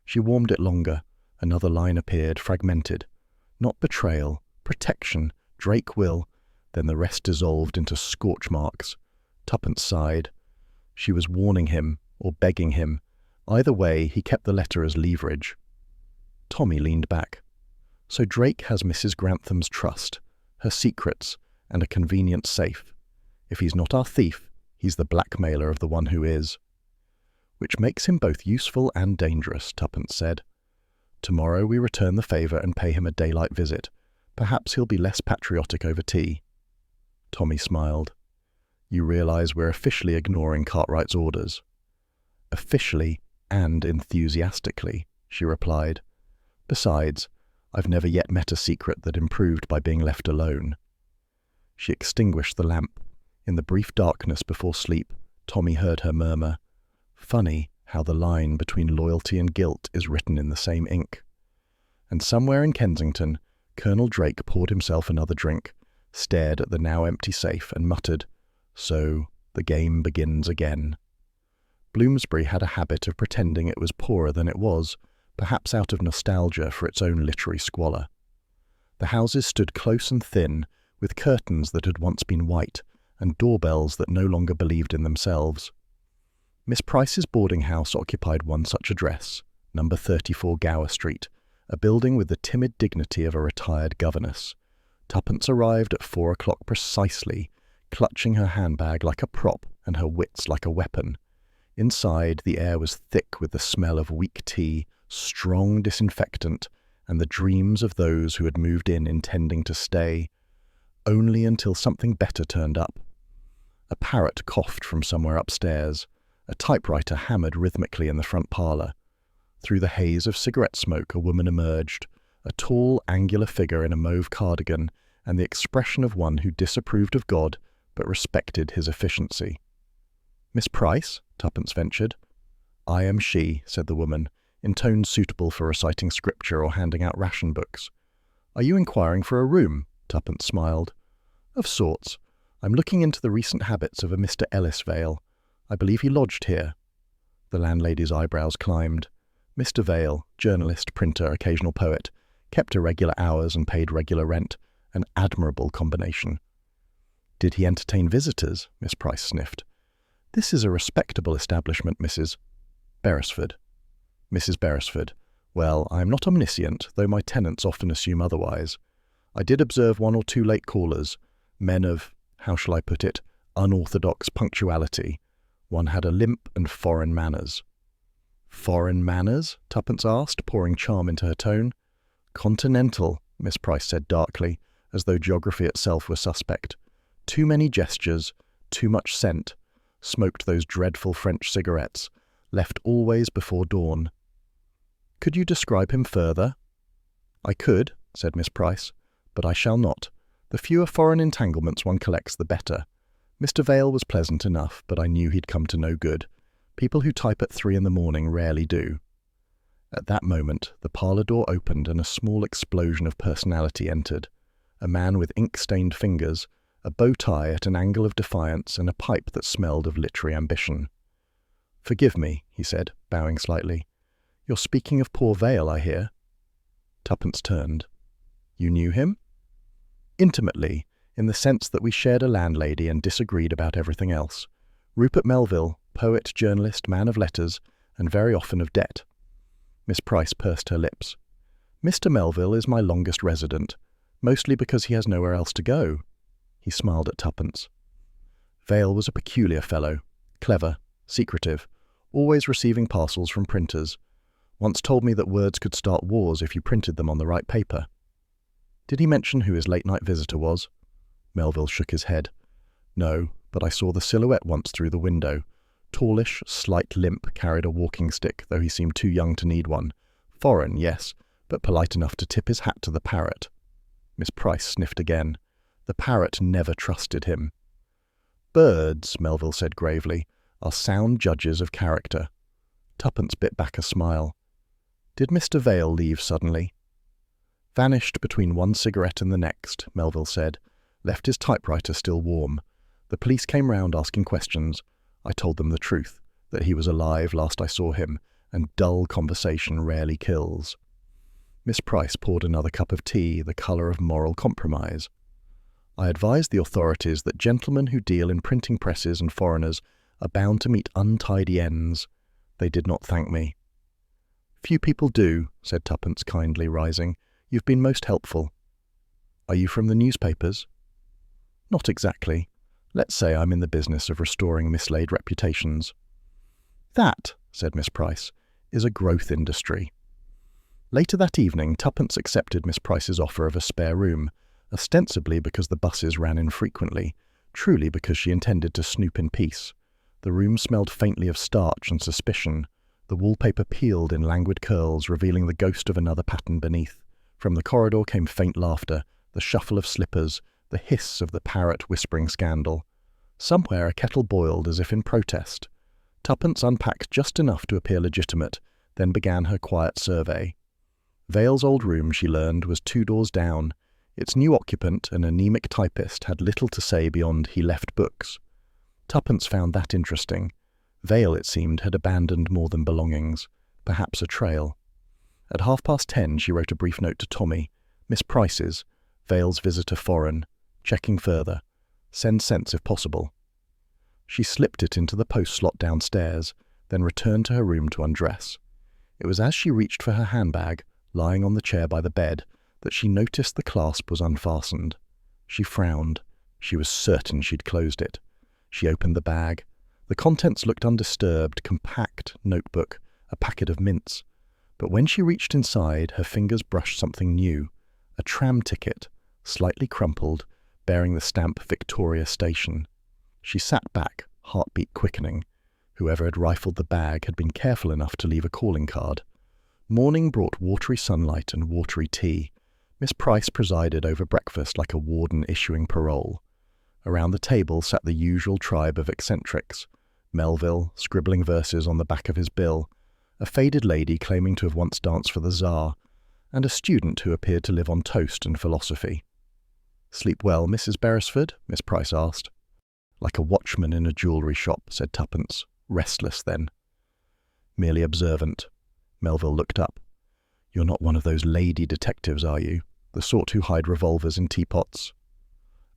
She warmed it longer. Another line appeared, fragmented. Not betrayal, protection, Drake will. Then the rest dissolved into scorch marks. Tuppence sighed. She was warning him, or begging him. Either way, he kept the letter as leverage. Tommy leaned back. So Drake has Mrs. Grantham's trust, her secrets, and a convenient safe. If he's not our thief, he's the blackmailer of the one who is. Which makes him both useful and dangerous, Tuppence said. Tomorrow we return the favour and pay him a daylight visit. Perhaps he'll be less patriotic over tea. Tommy smiled. You realise we're officially ignoring Cartwright's orders. Officially and enthusiastically, she replied. Besides, I've never yet met a secret that improved by being left alone. She extinguished the lamp. In the brief darkness before sleep, Tommy heard her murmur, Funny how the line between loyalty and guilt is written in the same ink. And somewhere in Kensington, Colonel Drake poured himself another drink, stared at the now empty safe and muttered, So the game begins again. Bloomsbury had a habit of pretending it was poorer than it was, perhaps out of nostalgia for its own literary squalor. The houses stood close and thin, with curtains that had once been white, and doorbells that no longer believed in themselves. Miss Price's boarding house occupied one such address, number 34 Gower Street, a building with the timid dignity of a retired governess. Tuppence arrived at 4 o'clock precisely, clutching her handbag like a prop and her wits like a weapon. Inside, the air was thick with the smell of weak tea, strong disinfectant, and the dreams of those who had moved in intending to stay, only until something better turned up. A parrot coughed from somewhere upstairs. A typewriter hammered rhythmically in the front parlour. Through the haze of cigarette smoke a woman emerged, a tall, angular figure in a mauve cardigan, and the expression of one who disapproved of God but respected his efficiency. "Miss Price?" Tuppence ventured. "I am she," said the woman, in tones suitable for reciting scripture or handing out ration books. "Are you inquiring for a room?" Tuppence smiled. "Of sorts. I'm looking into the recent habits of a Mr. Ellis Vale. I believe he lodged here." The landlady's eyebrows climbed. Mr. Vale, journalist, printer, occasional poet, kept irregular hours and paid regular rent, an admirable combination. "Did he entertain visitors?" Miss Price sniffed. "This is a respectable establishment, Mrs. Beresford." "Mrs. Beresford. Well, I am not omniscient, though my tenants often assume otherwise. I did observe 1 or 2 late callers, men of, how shall I put it, unorthodox punctuality. One had a limp and foreign manners." "Foreign manners?" Tuppence asked, pouring charm into her tone. "Continental," Miss Price said darkly, as though geography itself were suspect. "Too many gestures, too much scent. Smoked those dreadful French cigarettes. Left always before dawn." "Could you describe him further?" "I could," said Miss Price, "but I shall not. The fewer foreign entanglements one collects, the better. Mr. Vale was pleasant enough, but I knew he'd come to no good. People who type at 3 in the morning rarely do." At that moment, the parlour door opened and a small explosion of personality entered. A man with ink-stained fingers, a bow tie at an angle of defiance, and a pipe that smelled of literary ambition. "Forgive me," he said, bowing slightly. "You're speaking of poor Vale, I hear." Tuppence turned. "You knew him?" "Intimately, in the sense that we shared a landlady and disagreed about everything else. Rupert Melville, poet, journalist, man of letters, and very often of debt." Miss Price pursed her lips. "Mr. Melville is my longest resident, mostly because he has nowhere else to go." He smiled at Tuppence. "Vale was a peculiar fellow, clever, secretive, always receiving parcels from printers. Once told me that words could start wars if you printed them on the right paper." "Did he mention who his late-night visitor was?" Melville shook his head. "No, but I saw the silhouette once through the window. Tallish, slight limp, carried a walking stick, though he seemed too young to need one. Foreign, yes, but polite enough to tip his hat to the parrot." Miss Price sniffed again. The parrot never trusted him. "Birds," Melville said gravely, "are sound judges of character." Tuppence bit back a smile. "Did Mr. Vale leave suddenly?" "Vanished between one cigarette and the next," Melville said. "Left his typewriter still warm. The police came round asking questions. I told them the truth, that he was alive last I saw him, and dull conversation rarely kills." Miss Price poured another cup of tea, the colour of moral compromise. "I advise the authorities that gentlemen who deal in printing presses and foreigners are bound to meet untidy ends. They did not thank me. Few people do, said Tuppence kindly, rising. You've been most helpful. Are you from the newspapers? Not exactly. Let's say I'm in the business of restoring mislaid reputations. That, said Miss Price, is a growth industry. Later that evening, Tuppence accepted Miss Price's offer of a spare room, ostensibly because the buses ran infrequently, truly because she intended to snoop in peace. The room smelled faintly of starch and suspicion. The wallpaper peeled in languid curls, revealing the ghost of another pattern beneath. From the corridor came faint laughter, the shuffle of slippers, the hiss of the parrot whispering scandal. Somewhere a kettle boiled as if in protest. Tuppence unpacked just enough to appear legitimate, then began her quiet survey. Vale's old room, she learned, was 2 doors down. Its new occupant, an anemic typist, had little to say beyond he left books. Tuppence found that interesting. Vale, it seemed, had abandoned more than belongings, perhaps a trail. At 10:30 she wrote a brief note to Tommy. Miss Price's, Vale's visitor foreign, checking further. Send sense if possible. She slipped it into the post slot downstairs, then returned to her room to undress. It was as she reached for her handbag, lying on the chair by the bed, that she noticed the clasp was unfastened. She frowned. She was certain she'd closed it. She opened the bag. The contents looked undisturbed, compact notebook, a packet of mints. But when she reached inside, her fingers brushed something new. A tram ticket, slightly crumpled, bearing the stamp Victoria Station. She sat back, heartbeat quickening. Whoever had rifled the bag had been careful enough to leave a calling card. Morning brought watery sunlight and watery tea. Miss Price presided over breakfast like a warden issuing parole. Around the table sat the usual tribe of eccentrics. Melville, scribbling verses on the back of his bill, a faded lady claiming to have once danced for the Tsar, and a student who appeared to live on toast and philosophy. "Sleep well, Mrs. Beresford?" Miss Price asked. "Like a watchman in a jewellery shop," said Tuppence. "Restless, then?" "Merely observant." Melville looked up. "You're not one of those lady detectives, are you? The sort who hide revolvers in teapots?"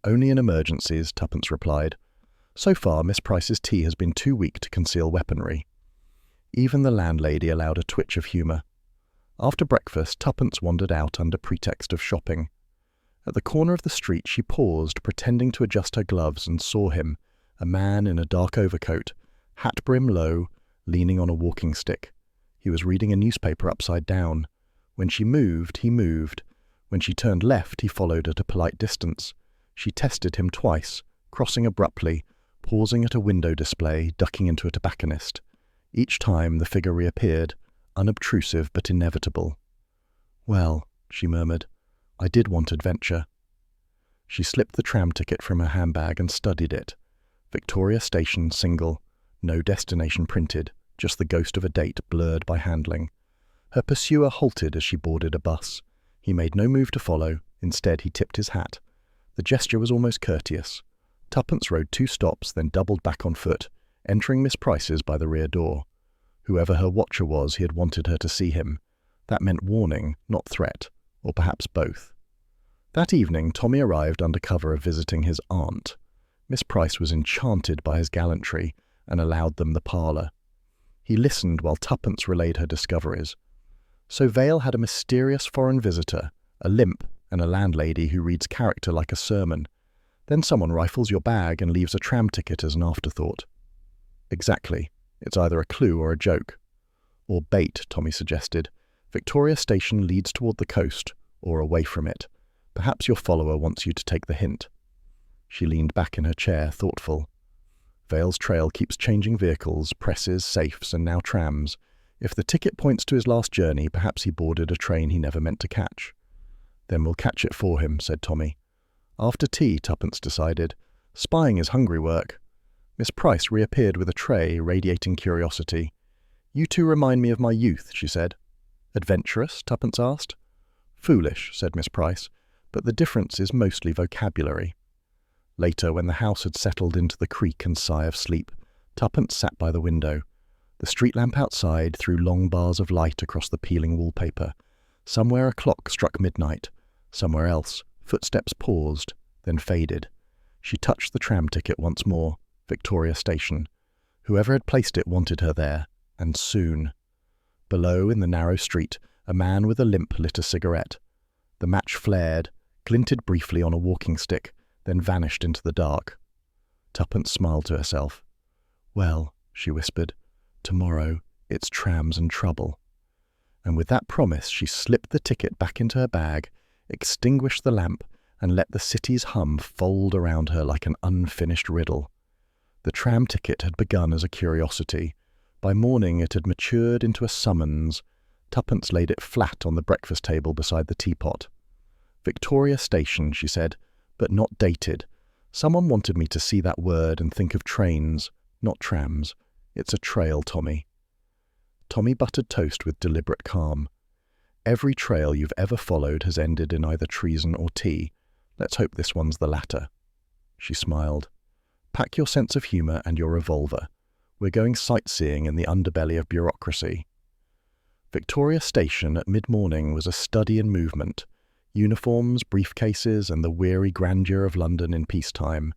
"Only in emergencies," Tuppence replied. "So far, Miss Price's tea has been too weak to conceal weaponry." Even the landlady allowed a twitch of humour. After breakfast, Tuppence wandered out under pretext of shopping. At the corner of the street she paused, pretending to adjust her gloves, and saw him, a man in a dark overcoat, hat brim low, leaning on a walking stick. He was reading a newspaper upside down. When she moved, he moved. When she turned left, he followed at a polite distance. She tested him twice, crossing abruptly, pausing at a window display, ducking into a tobacconist. Each time the figure reappeared, unobtrusive but inevitable. "Well," she murmured, "I did want adventure." She slipped the tram ticket from her handbag and studied it. Victoria Station single, no destination printed, just the ghost of a date blurred by handling. Her pursuer halted as she boarded a bus. He made no move to follow. Instead, he tipped his hat. The gesture was almost courteous. Tuppence rode 2 stops, then doubled back on foot, entering Miss Price's by the rear door. Whoever her watcher was, he had wanted her to see him. That meant warning, not threat, or perhaps both. That evening, Tommy arrived under cover of visiting his aunt. Miss Price was enchanted by his gallantry and allowed them the parlour. He listened while Tuppence relayed her discoveries. So Vale had a mysterious foreign visitor, a limp, and a landlady who reads character like a sermon. Then someone rifles your bag and leaves a tram ticket as an afterthought. Exactly. It's either a clue or a joke. Or bait, Tommy suggested. Victoria Station leads toward the coast, or away from it. Perhaps your follower wants you to take the hint. She leaned back in her chair, thoughtful. Vale's trail keeps changing vehicles, presses, safes, and now trams. If the ticket points to his last journey, perhaps he boarded a train he never meant to catch. "Then we'll catch it for him," said Tommy. After tea, Tuppence decided. Spying is hungry work. Miss Price reappeared with a tray, radiating curiosity. "You two remind me of my youth," she said. "Adventurous?" Tuppence asked. "Foolish," said Miss Price, "but the difference is mostly vocabulary." Later, when the house had settled into the creak and sigh of sleep, Tuppence sat by the window. The street lamp outside threw long bars of light across the peeling wallpaper. Somewhere a clock struck midnight. Somewhere else, footsteps paused, then faded. She touched the tram ticket once more. Victoria Station. Whoever had placed it wanted her there. and soon. Below, in the narrow street, a man with a limp lit a cigarette. The match flared, glinted briefly on a walking stick, then vanished into the dark. Tuppence smiled to herself. "Well," she whispered, "tomorrow it's trams and trouble." And with that promise she slipped the ticket back into her bag, extinguished the lamp, and let the city's hum fold around her like an unfinished riddle. The tram ticket had begun as a curiosity. By morning it had matured into a summons. Tuppence laid it flat on the breakfast table beside the teapot. "Victoria Station," she said, "but not dated. Someone wanted me to see that word and think of trains, not trams. It's a trail, Tommy." Tommy buttered toast with deliberate calm. "Every trail you've ever followed has ended in either treason or tea. Let's hope this one's the latter." She smiled. "Pack your sense of humour and your revolver. We're going sightseeing in the underbelly of bureaucracy." Victoria Station at mid-morning was a study in movement. Uniforms, briefcases, and the weary grandeur of London in peacetime.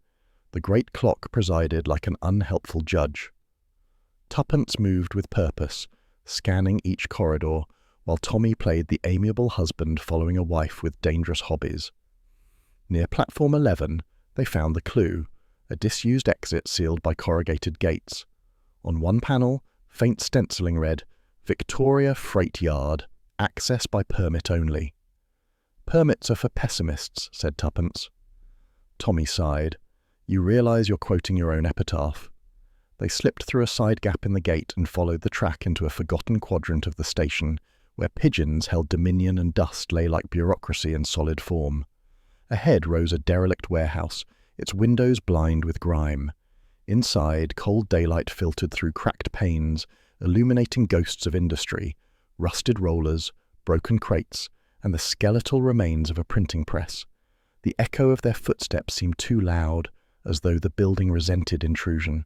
The great clock presided like an unhelpful judge. Tuppence moved with purpose, scanning each corridor, while Tommy played the amiable husband following a wife with dangerous hobbies. Near platform 11, they found the clue, a disused exit sealed by corrugated gates. On one panel, faint stenciling read, "Victoria Freight Yard, access by permit only." "Permits are for pessimists," said Tuppence. Tommy sighed. "You realise you're quoting your own epitaph." They slipped through a side gap in the gate and followed the track into a forgotten quadrant of the station, where pigeons held dominion and dust lay like bureaucracy in solid form. Ahead rose a derelict warehouse, its windows blind with grime. Inside, cold daylight filtered through cracked panes, illuminating ghosts of industry, rusted rollers, broken crates, and the skeletal remains of a printing press. The echo of their footsteps seemed too loud, as though the building resented intrusion.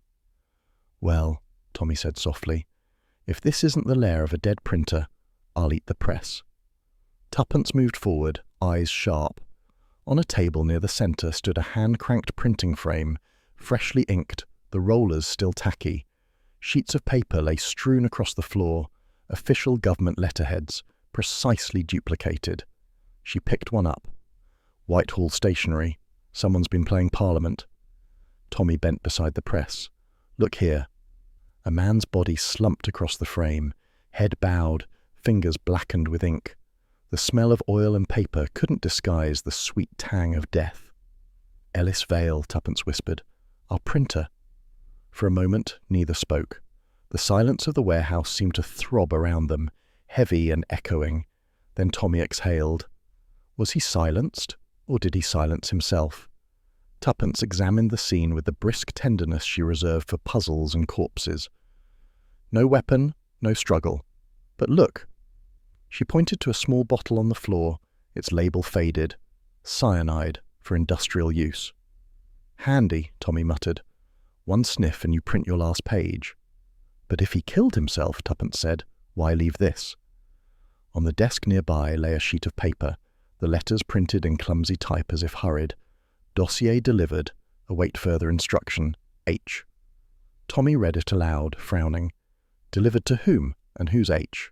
"Well," Tommy said softly, "if this isn't the lair of a dead printer, I'll eat the press." Tuppence moved forward, eyes sharp. On a table near the centre stood a hand-cranked printing frame, freshly inked, the rollers still tacky. Sheets of paper lay strewn across the floor, official government letterheads, precisely duplicated. She picked one up. "Whitehall stationery. Someone's been playing Parliament." Tommy bent beside the press. "Look here." A man's body slumped across the frame, head bowed, fingers blackened with ink. The smell of oil and paper couldn't disguise the sweet tang of death. "Ellis Vale," Tuppence whispered. "Our printer." For a moment, neither spoke. The silence of the warehouse seemed to throb around them, heavy and echoing. Then Tommy exhaled. Was he silenced, or did he silence himself? Tuppence examined the scene with the brisk tenderness she reserved for puzzles and corpses. No weapon, no struggle. But look! She pointed to a small bottle on the floor, its label faded. Cyanide, for industrial use. "Handy," Tommy muttered. "One sniff and you print your last page." "But if he killed himself," Tuppence said, "why leave this?" On the desk nearby lay a sheet of paper, the letters printed in clumsy type as if hurried. "Dossier delivered. Await further instruction. H." Tommy read it aloud, frowning. "Delivered to whom, and who's H?"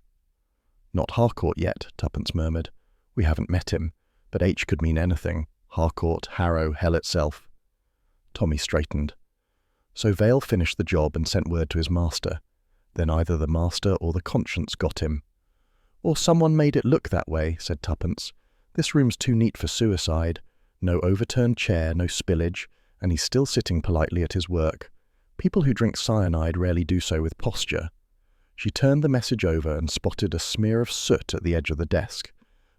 "Not Harcourt yet," Tuppence murmured. "We haven't met him, but H could mean anything. Harcourt, Harrow, hell itself." Tommy straightened. So Vale finished the job and sent word to his master. Then either the master or the conscience got him. "Or someone made it look that way," said Tuppence. "This room's too neat for suicide. No overturned chair, no spillage, and he's still sitting politely at his work. People who drink cyanide rarely do so with posture." She turned the message over and spotted a smear of soot at the edge of the desk.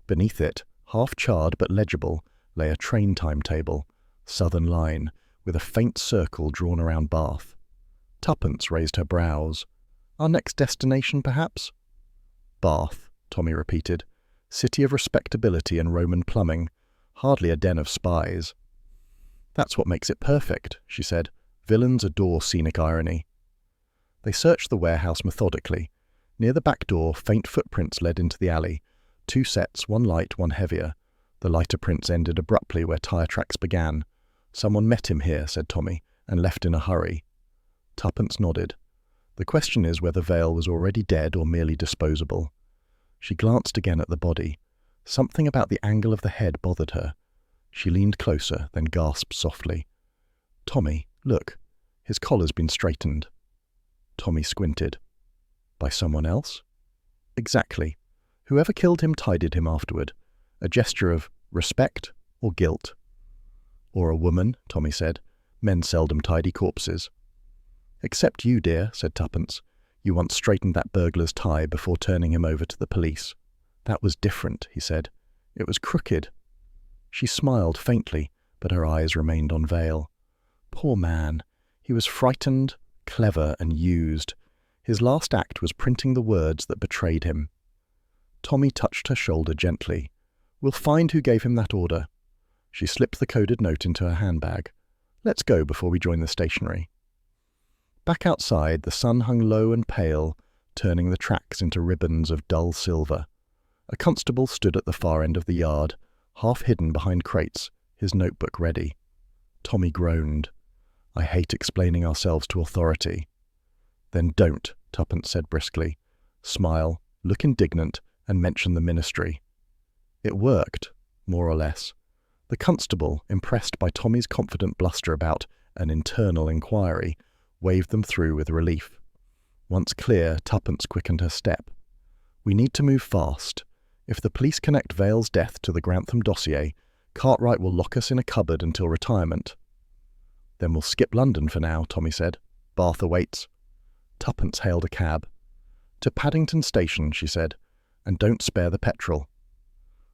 Beneath it, half charred but legible, lay a train timetable, Southern Line, with a faint circle drawn around Bath. Tuppence raised her brows. "Our next destination, perhaps?" "Bath," Tommy repeated. "City of respectability and Roman plumbing. Hardly a den of spies." "That's what makes it perfect," she said. "Villains adore scenic irony." They searched the warehouse methodically. Near the back door, faint footprints led into the alley. 2 sets, one light, one heavier. The lighter prints ended abruptly where tyre tracks began. "Someone met him here," said Tommy, "and left in a hurry." Tuppence nodded. The question is whether Vale was already dead or merely disposable. She glanced again at the body. Something about the angle of the head bothered her. She leaned closer, then gasped softly. "Tommy, look. His collar's been straightened." Tommy squinted. "By someone else?" "Exactly. Whoever killed him tidied him afterward. A gesture of respect or guilt." "Or a woman," Tommy said. "Men seldom tidy corpses." "Except you, dear," said Tuppence. "You once straightened that burglar's tie before turning him over to the police." "That was different," he said. "It was crooked." She smiled faintly, but her eyes remained on Vale. Poor man. He was frightened, clever, and used. His last act was printing the words that betrayed him. Tommy touched her shoulder gently. "We'll find who gave him that order." She slipped the coded note into her handbag. "Let's go before we join the stationery." Back outside, the sun hung low and pale, turning the tracks into ribbons of dull silver. A constable stood at the far end of the yard, half hidden behind crates, his notebook ready. Tommy groaned. "I hate explaining ourselves to authority." "Then don't," Tuppence said briskly. "Smile, look indignant, and mention the ministry." It worked, more or less. The constable, impressed by Tommy's confident bluster about an internal inquiry, waved them through with relief. Once clear, Tuppence quickened her step. "We need to move fast. If the police connect Vale's death to the Grantham dossier, Cartwright will lock us in a cupboard until retirement." "Then we'll skip London for now," Tommy said. "Bath awaits." Tuppence hailed a cab. "To Paddington Station," she said, "and don't spare the petrol."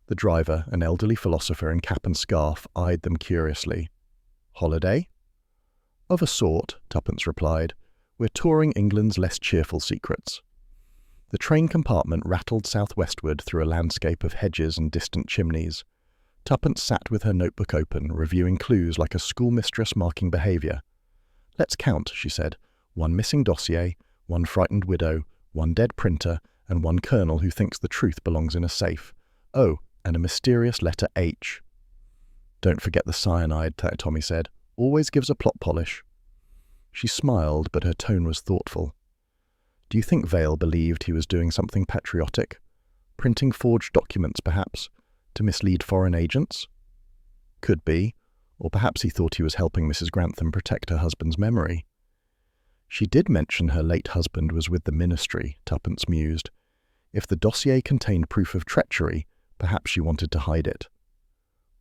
The driver, an elderly philosopher in cap and scarf, eyed them curiously. "Holiday?" "Of a sort," Tuppence replied. "We're touring England's less cheerful secrets." The train compartment rattled southwestward through a landscape of hedges and distant chimneys. Tuppence sat with her notebook open, reviewing clues like a schoolmistress marking behaviour. "Let's count," she said. "One missing dossier, one frightened widow, one dead printer, and one colonel who thinks the truth belongs in a safe. Oh, and a mysterious letter H." "Don't forget the cyanide," Tommy said. "Always gives a plot polish." She smiled, but her tone was thoughtful. "Do you think Vale believed he was doing something patriotic? Printing forged documents, perhaps, to mislead foreign agents?" "Could be. Or perhaps he thought he was helping Mrs. Grantham protect her husband's memory." "She did mention her late husband was with the ministry," Tuppence mused. "If the dossier contained proof of treachery, perhaps she wanted to hide it."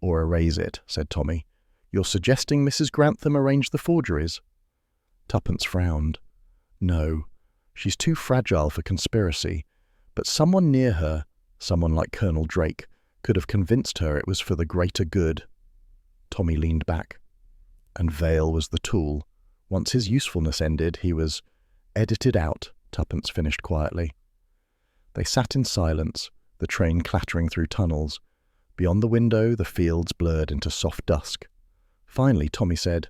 "Or erase it," said Tommy. "You're suggesting Mrs. Grantham arranged the forgeries?" Tuppence frowned. "No. She's too fragile for conspiracy. But someone near her, someone like Colonel Drake, could have convinced her it was for the greater good." Tommy leaned back. "And Vale was the tool. Once his usefulness ended, he was—" "Edited out," Tuppence finished quietly. They sat in silence, the train clattering through tunnels. Beyond the window, the fields blurred into soft dusk. Finally, Tommy said,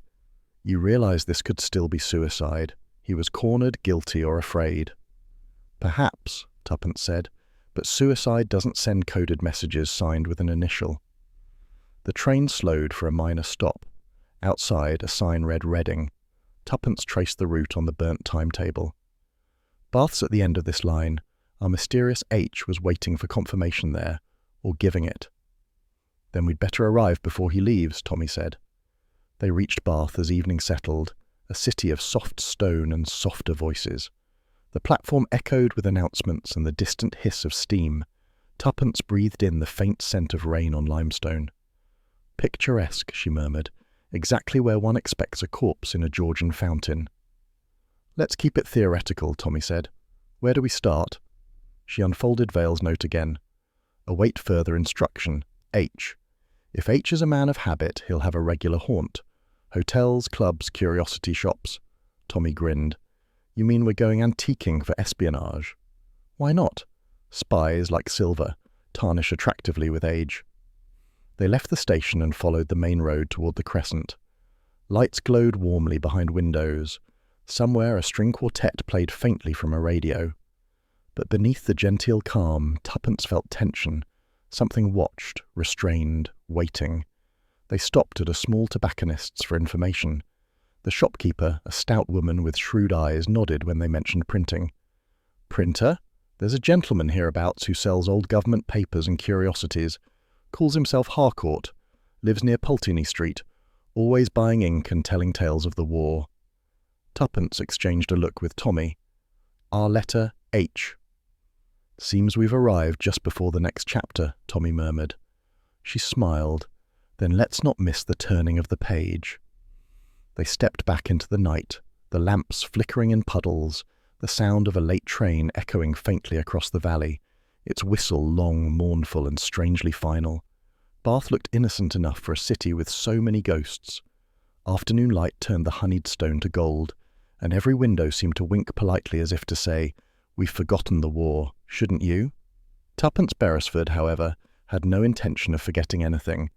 "You realize this could still be suicide. He was cornered, guilty, or afraid." "Perhaps," Tuppence said, "but suicide doesn't send coded messages signed with an initial." The train slowed for a minor stop. Outside, a sign read Reading. Tuppence traced the route on the burnt timetable. "Bath's at the end of this line. Our mysterious H was waiting for confirmation there, or giving it." "Then we'd better arrive before he leaves," Tommy said. They reached Bath as evening settled, a city of soft stone and softer voices. The platform echoed with announcements and the distant hiss of steam. Tuppence breathed in the faint scent of rain on limestone. "Picturesque," she murmured, "exactly where one expects a corpse in a Georgian fountain." "Let's keep it theoretical," Tommy said. "Where do we start?" She unfolded Vale's note again. "Await further instruction. H. If H is a man of habit, he'll have a regular haunt. Hotels, clubs, curiosity shops." Tommy grinned. "You mean we're going antiquing for espionage?" "Why not? Spies, like silver, tarnish attractively with age." They left the station and followed the main road toward the crescent. Lights glowed warmly behind windows. Somewhere a string quartet played faintly from a radio. But beneath the genteel calm, Tuppence felt tension. Something watched, restrained, waiting. They stopped at a small tobacconist's for information. The shopkeeper, a stout woman with shrewd eyes, nodded when they mentioned printing. "Printer? There's a gentleman hereabouts who sells old government papers and curiosities. Calls himself Harcourt. Lives near Pulteney Street. Always buying ink and telling tales of the war." Tuppence exchanged a look with Tommy. "Our letter H." "Seems we've arrived just before the next chapter," Tommy murmured. She smiled. "Then let's not miss the turning of the page." They stepped back into the night, the lamps flickering in puddles, the sound of a late train echoing faintly across the valley, its whistle long, mournful, and strangely final. Bath looked innocent enough for a city with so many ghosts. Afternoon light turned the honeyed stone to gold, and every window seemed to wink politely as if to say, "We've forgotten the war, shouldn't you?" Tuppence Beresford, however, had no intention of forgetting anything.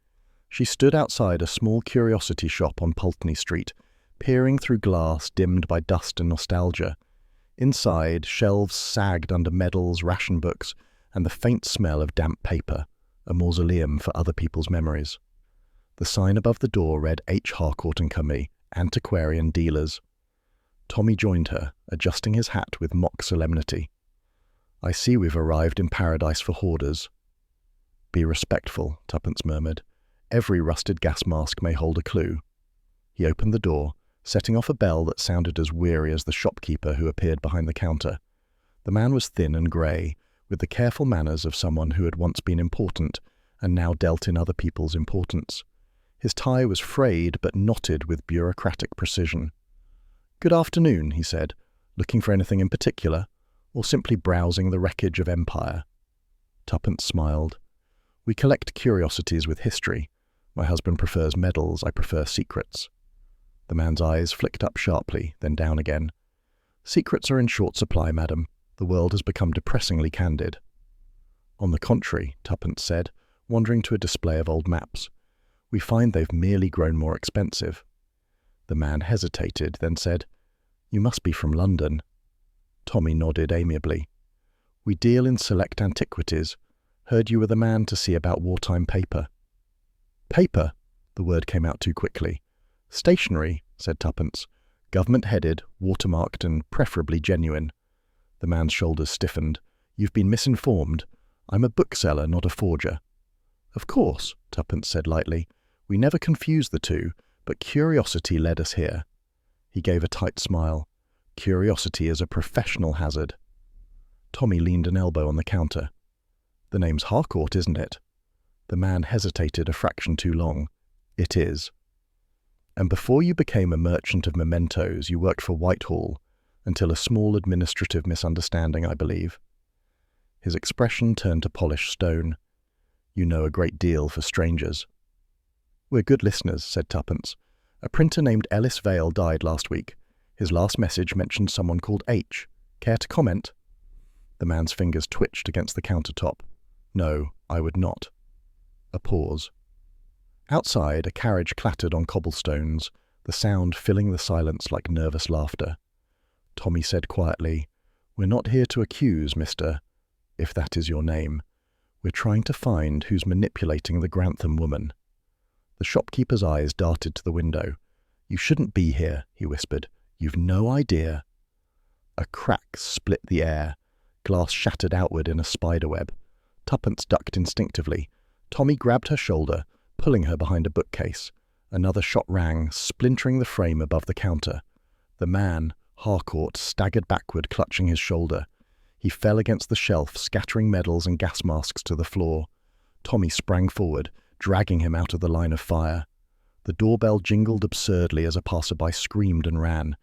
She stood outside a small curiosity shop on Pulteney Street, peering through glass dimmed by dust and nostalgia. Inside, shelves sagged under medals, ration books, and the faint smell of damp paper, a mausoleum for other people's memories. The sign above the door read H. Harcourt and Company, Antiquarian Dealers. Tommy joined her, adjusting his hat with mock solemnity. "I see we've arrived in paradise for hoarders." "Be respectful," Tuppence murmured. "Every rusted gas mask may hold a clue." He opened the door, setting off a bell that sounded as weary as the shopkeeper who appeared behind the counter. The man was thin and grey, with the careful manners of someone who had once been important and now dealt in other people's importance. His tie was frayed but knotted with bureaucratic precision. "Good afternoon," he said, "looking for anything in particular, or simply browsing the wreckage of empire?" Tuppence smiled. "We collect curiosities with history. My husband prefers medals, I prefer secrets." The man's eyes flicked up sharply, then down again. "Secrets are in short supply, madam. The world has become depressingly candid." "On the contrary," Tuppence said, wandering to a display of old maps. "We find they've merely grown more expensive." The man hesitated, then said, "You must be from London." Tommy nodded amiably. "We deal in select antiquities. Heard you were the man to see about wartime paper." "Paper?" The word came out too quickly. "Stationery," said Tuppence. "Government-headed, watermarked, and preferably genuine." The man's shoulders stiffened. "You've been misinformed. I'm a bookseller, not a forger." "Of course," Tuppence said lightly. "We never confused the two, but curiosity led us here." He gave a tight smile. "Curiosity is a professional hazard." Tommy leaned an elbow on the counter. "The name's Harcourt, isn't it?" The man hesitated a fraction too long. "It is." "And before you became a merchant of mementos, you worked for Whitehall, until a small administrative misunderstanding, I believe." His expression turned to polished stone. "You know a great deal for strangers." "We're good listeners," said Tuppence. "A printer named Ellis Vale died last week. His last message mentioned someone called H. Care to comment?" The man's fingers twitched against the countertop. "No, I would not." A pause. Outside, a carriage clattered on cobblestones, the sound filling the silence like nervous laughter. Tommy said quietly, "We're not here to accuse, Mr. if that is your name. We're trying to find who's manipulating the Grantham woman." The shopkeeper's eyes darted to the window. "You shouldn't be here," he whispered. "You've no idea." A crack split the air. Glass shattered outward in a spiderweb. Tuppence ducked instinctively. Tommy grabbed her shoulder, pulling her behind a bookcase. Another shot rang, splintering the frame above the counter. The man, Harcourt, staggered backward, clutching his shoulder. He fell against the shelf, scattering medals and gas masks to the floor. Tommy sprang forward, dragging him out of the line of fire. The doorbell jingled absurdly as a passerby screamed and ran.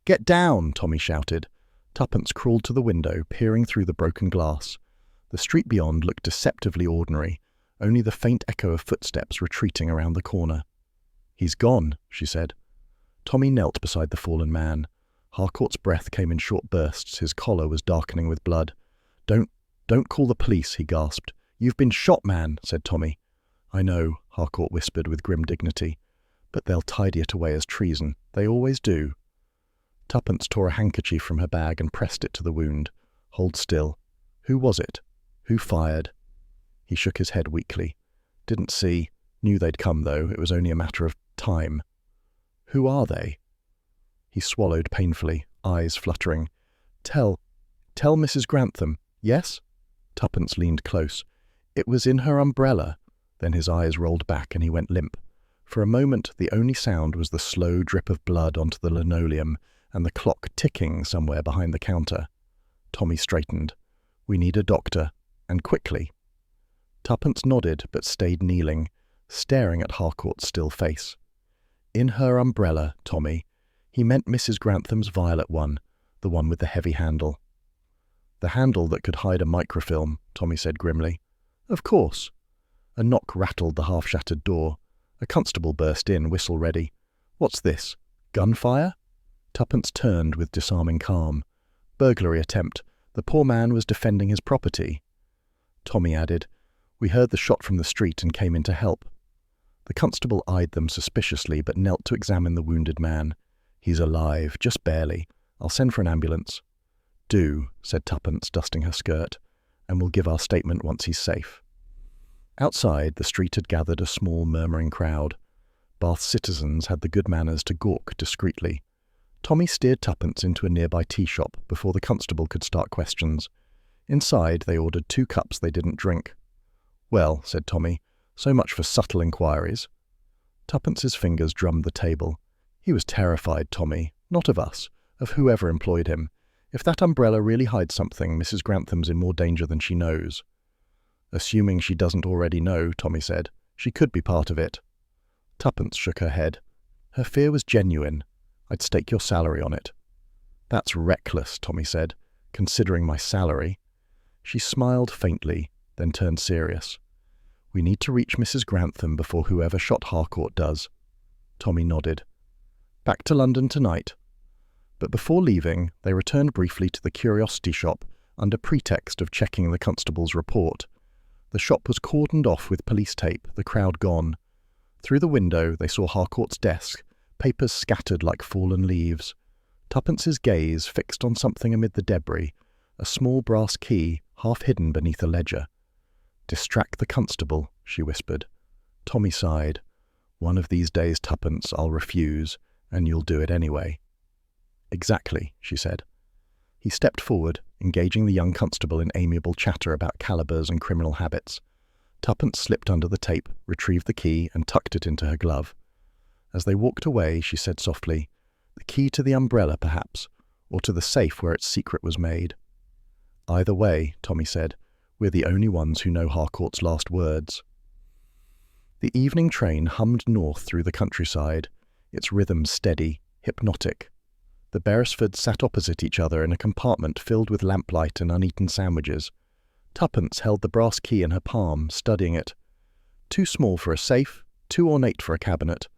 "Get down!" Tommy shouted. Tuppence crawled to the window, peering through the broken glass. The street beyond looked deceptively ordinary, only the faint echo of footsteps retreating around the corner. "He's gone," she said. Tommy knelt beside the fallen man. Harcourt's breath came in short bursts, his collar was darkening with blood. Don't call the police," he gasped. "You've been shot, man," said Tommy. "I know," Harcourt whispered with grim dignity. "But they'll tidy it away as treason. They always do." Tuppence tore a handkerchief from her bag and pressed it to the wound. "Hold still. Who was it? Who fired?" He shook his head weakly. "Didn't see. Knew they'd come, though. It was only a matter of time." "Who are they?" He swallowed painfully, eyes fluttering. Tell Mrs. Grantham, yes? Tuppence leaned close. It was in her umbrella. Then his eyes rolled back and he went limp. For a moment, the only sound was the slow drip of blood onto the linoleum and the clock ticking somewhere behind the counter. Tommy straightened. We need a doctor, and quickly. Tuppence nodded but stayed kneeling, staring at Harcourt's still face. In her umbrella, Tommy. He meant Mrs. Grantham's violet one, the one with the heavy handle. The handle that could hide a microfilm, Tommy said grimly. Of course. A knock rattled the half-shattered door. A constable burst in, whistle ready. What's this? Gunfire? Tuppence turned with disarming calm. Burglary attempt. The poor man was defending his property. Tommy added, We heard the shot from the street and came in to help. The constable eyed them suspiciously but knelt to examine the wounded man. He's alive, just barely. I'll send for an ambulance. Do, said Tuppence, dusting her skirt, and we'll give our statement once he's safe. Outside, the street had gathered a small murmuring crowd. Bath's citizens had the good manners to gawk discreetly. Tommy steered Tuppence into a nearby tea shop before the constable could start questions. Inside, they ordered 2 cups they didn't drink. Well, said Tommy, so much for subtle inquiries. Tuppence's fingers drummed the table. He was terrified, Tommy, not of us, of whoever employed him. If that umbrella really hides something, Mrs. Grantham's in more danger than she knows. Assuming she doesn't already know, Tommy said, she could be part of it. Tuppence shook her head. Her fear was genuine. I'd stake your salary on it. That's reckless, Tommy said, considering my salary. She smiled faintly, then turned serious. We need to reach Mrs. Grantham before whoever shot Harcourt does. Tommy nodded. Back to London tonight. But before leaving, they returned briefly to the curiosity shop under pretext of checking the constable's report. The shop was cordoned off with police tape, the crowd gone. Through the window, they saw Harcourt's desk, papers scattered like fallen leaves. Tuppence's gaze fixed on something amid the debris, a small brass key half hidden beneath a ledger. Distract the constable, she whispered. Tommy sighed. One of these days, Tuppence, I'll refuse, and you'll do it anyway. Exactly, she said. He stepped forward, engaging the young constable in amiable chatter about calibers and criminal habits. Tuppence slipped under the tape, retrieved the key, and tucked it into her glove. As they walked away, she said softly, The key to the umbrella, perhaps, or to the safe where its secret was made. Either way, Tommy said, we're the only ones who know Harcourt's last words. The evening train hummed north through the countryside, its rhythm steady, hypnotic. The Beresfords sat opposite each other in a compartment filled with lamplight and uneaten sandwiches. Tuppence held the brass key in her palm, studying it. Too small for a safe, too ornate for a cabinet.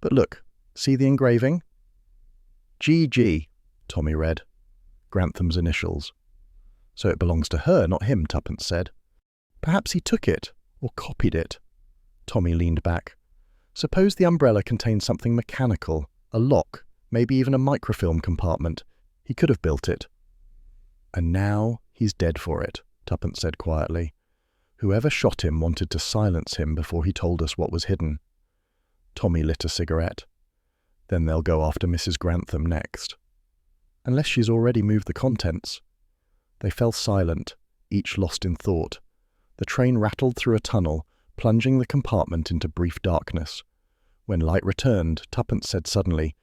But look, see the engraving? G.G., Tommy read. Grantham's initials. So it belongs to her, not him, Tuppence said. Perhaps he took it, or copied it. Tommy leaned back. Suppose the umbrella contained something mechanical, a lock, maybe even a microfilm compartment. He could have built it. And now he's dead for it, Tuppence said quietly. Whoever shot him wanted to silence him before he told us what was hidden. Tommy lit a cigarette. Then they'll go after Mrs. Grantham next. Unless she's already moved the contents. They fell silent, each lost in thought. The train rattled through a tunnel, plunging the compartment into brief darkness. When light returned, Tuppence said suddenly,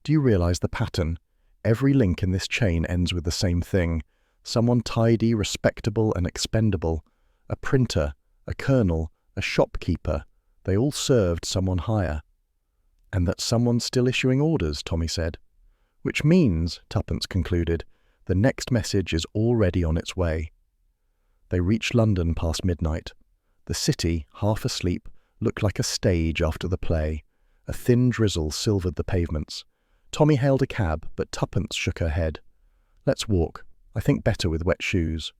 Do you realize the pattern? Every link in this chain ends with the same thing. Someone tidy, respectable, and expendable. A printer, a colonel, a shopkeeper. They all served someone higher. And that someone's still issuing orders, Tommy said. Which means, Tuppence concluded, the next message is already on its way. They reached London past midnight. The city, half asleep, looked like a stage after the play. A thin drizzle silvered the pavements. Tommy hailed a cab, but Tuppence shook her head. Let's walk. I think better with wet shoes.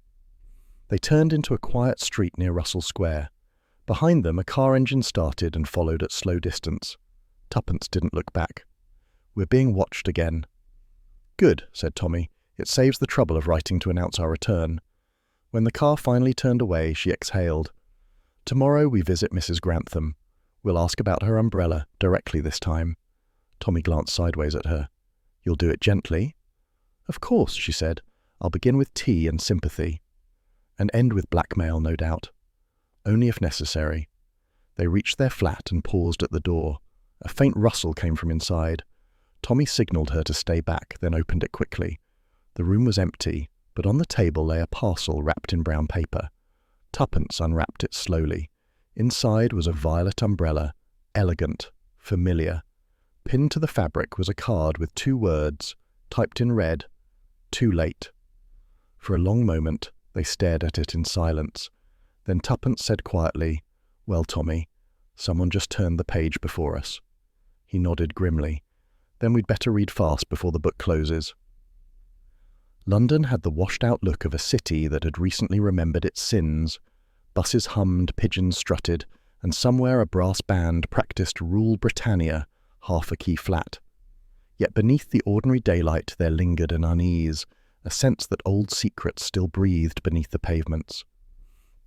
They turned into a quiet street near Russell Square. Behind them, a car engine started and followed at slow distance. Tuppence didn't look back. We're being watched again. Good, said Tommy. It saves the trouble of writing to announce our return. When the car finally turned away, she exhaled. Tomorrow we visit Mrs. Grantham. We'll ask about her umbrella, directly this time. Tommy glanced sideways at her. You'll do it gently? Of course, she said. I'll begin with tea and sympathy. And end with blackmail, no doubt. Only if necessary. They reached their flat and paused at the door. A faint rustle came from inside. Tommy signalled her to stay back, then opened it quickly. The room was empty, but on the table lay a parcel wrapped in brown paper. Tuppence unwrapped it slowly. Inside was a violet umbrella, elegant, familiar. Pinned to the fabric was a card with 2 words, typed in red, "Too late." For a long moment, they stared at it in silence. Then Tuppence said quietly, "Well, Tommy, someone just turned the page before us." He nodded grimly. "Then we'd better read fast before the book closes." London had the washed-out look of a city that had recently remembered its sins. Buses hummed, pigeons strutted, and somewhere a brass band practiced Rule Britannia, half a key flat. Yet beneath the ordinary daylight there lingered an unease, a sense that old secrets still breathed beneath the pavements.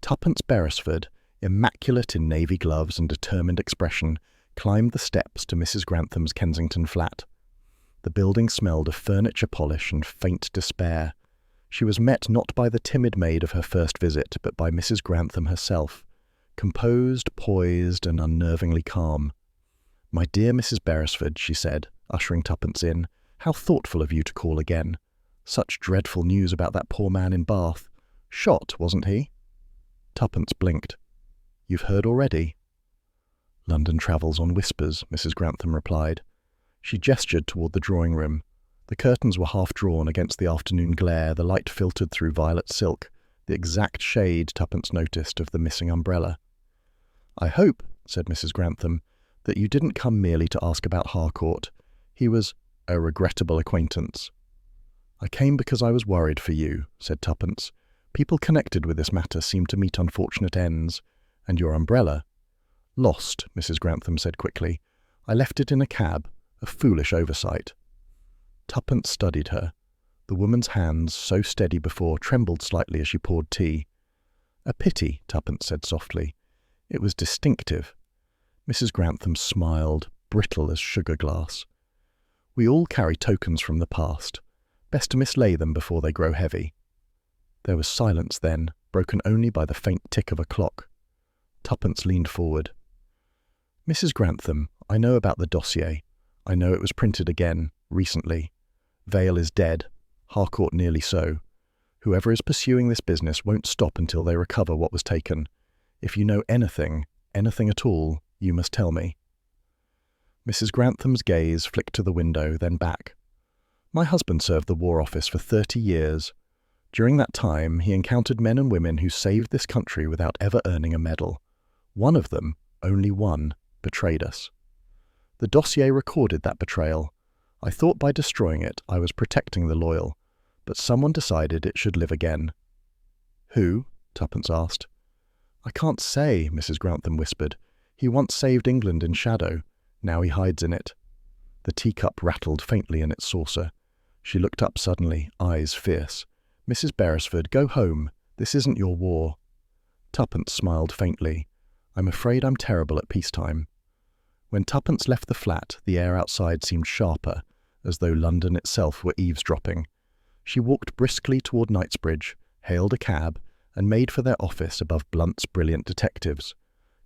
Tuppence Beresford, immaculate in navy gloves and determined expression, climbed the steps to Mrs. Grantham's Kensington flat. The building smelled of furniture polish and faint despair. She was met not by the timid maid of her first visit, but by Mrs. Grantham herself, composed, poised, and unnervingly calm. "My dear Mrs. Beresford," she said, ushering Tuppence in, "how thoughtful of you to call again. Such dreadful news about that poor man in Bath. Shot, wasn't he?" Tuppence blinked. "You've heard already?" "London travels on whispers," Mrs. Grantham replied. She gestured toward the drawing-room. The curtains were half-drawn against the afternoon glare, the light filtered through violet silk, the exact shade, Tuppence noticed, of the missing umbrella. "I hope," said Mrs. Grantham, "that you didn't come merely to ask about Harcourt. He was a regrettable acquaintance." "I came because I was worried for you," said Tuppence. "People connected with this matter seem to meet unfortunate ends. And your umbrella?" "Lost," Mrs. Grantham said quickly. "I left it in a cab. A foolish oversight." Tuppence studied her. The woman's hands, so steady before, trembled slightly as she poured tea. "A pity," Tuppence said softly. "It was distinctive." Mrs. Grantham smiled, brittle as sugar glass. "We all carry tokens from the past. Best to mislay them before they grow heavy." There was silence then, broken only by the faint tick of a clock. Tuppence leaned forward. "Mrs. Grantham, I know about the dossier. I know it was printed again, recently. Vale is dead, Harcourt nearly so. Whoever is pursuing this business won't stop until they recover what was taken. If you know anything at all, you must tell me." Mrs. Grantham's gaze flicked to the window, then back. "My husband served the War Office for 30 years. During that time, he encountered men and women who saved this country without ever earning a medal. One of them, only one, betrayed us. The dossier recorded that betrayal. I thought by destroying it I was protecting the loyal, but someone decided it should live again." "Who?" Tuppence asked. "I can't say," Mrs. Grantham whispered. "He once saved England in shadow. Now he hides in it." The teacup rattled faintly in its saucer. She looked up suddenly, eyes fierce. "Mrs. Beresford, go home. This isn't your war." Tuppence smiled faintly. "I'm afraid I'm terrible at peacetime." When Tuppence left the flat, the air outside seemed sharper, as though London itself were eavesdropping. She walked briskly toward Knightsbridge, hailed a cab, and made for their office above Blunt's brilliant detectives.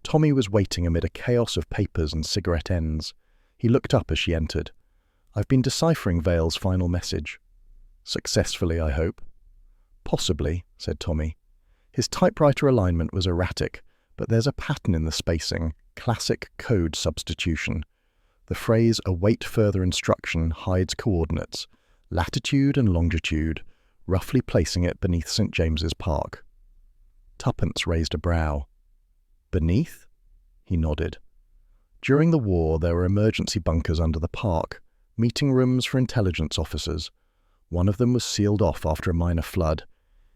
Tommy was waiting amid a chaos of papers and cigarette ends. He looked up as she entered. "I've been deciphering Vale's final message." "Successfully, I hope." "Possibly," said Tommy. His typewriter alignment was erratic, but there's a pattern in the spacing, classic code substitution. The phrase "await further instruction" hides coordinates, latitude and longitude, roughly placing it beneath St. James's Park. Tuppence raised a brow. "Beneath?" He nodded. During the war, there were emergency bunkers under the park, meeting rooms for intelligence officers. One of them was sealed off after a minor flood.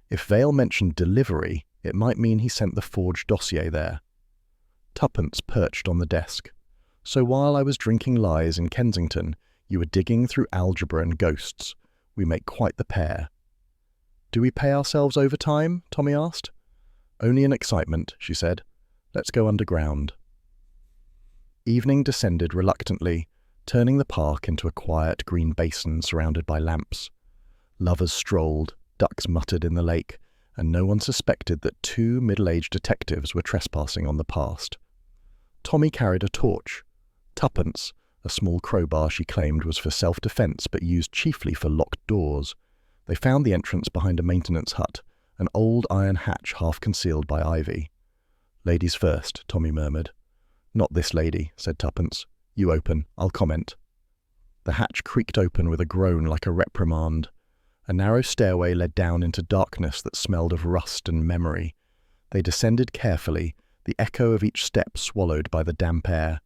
If Vale mentioned delivery, it might mean he sent the forged dossier there. Tuppence perched on the desk. "So while I was drinking lies in Kensington, you were digging through algebra and ghosts. We make quite the pair." "Do we pay ourselves overtime?" Tommy asked. "Only in excitement," she said. "Let's go underground." Evening descended reluctantly. turning the park into a quiet green basin surrounded by lamps. Lovers strolled, ducks muttered in the lake, and no one suspected that two middle-aged detectives were trespassing on the past. Tommy carried a torch. Tuppence, a small crowbar she claimed was for self-defense but used chiefly for locked doors. They found the entrance behind a maintenance hut, an old iron hatch half concealed by ivy. "Ladies first," Tommy murmured. "Not this lady," said Tuppence. "You open, I'll comment." The hatch creaked open with a groan like a reprimand. A narrow stairway led down into darkness that smelled of rust and memory. They descended carefully, the echo of each step swallowed by the damp air.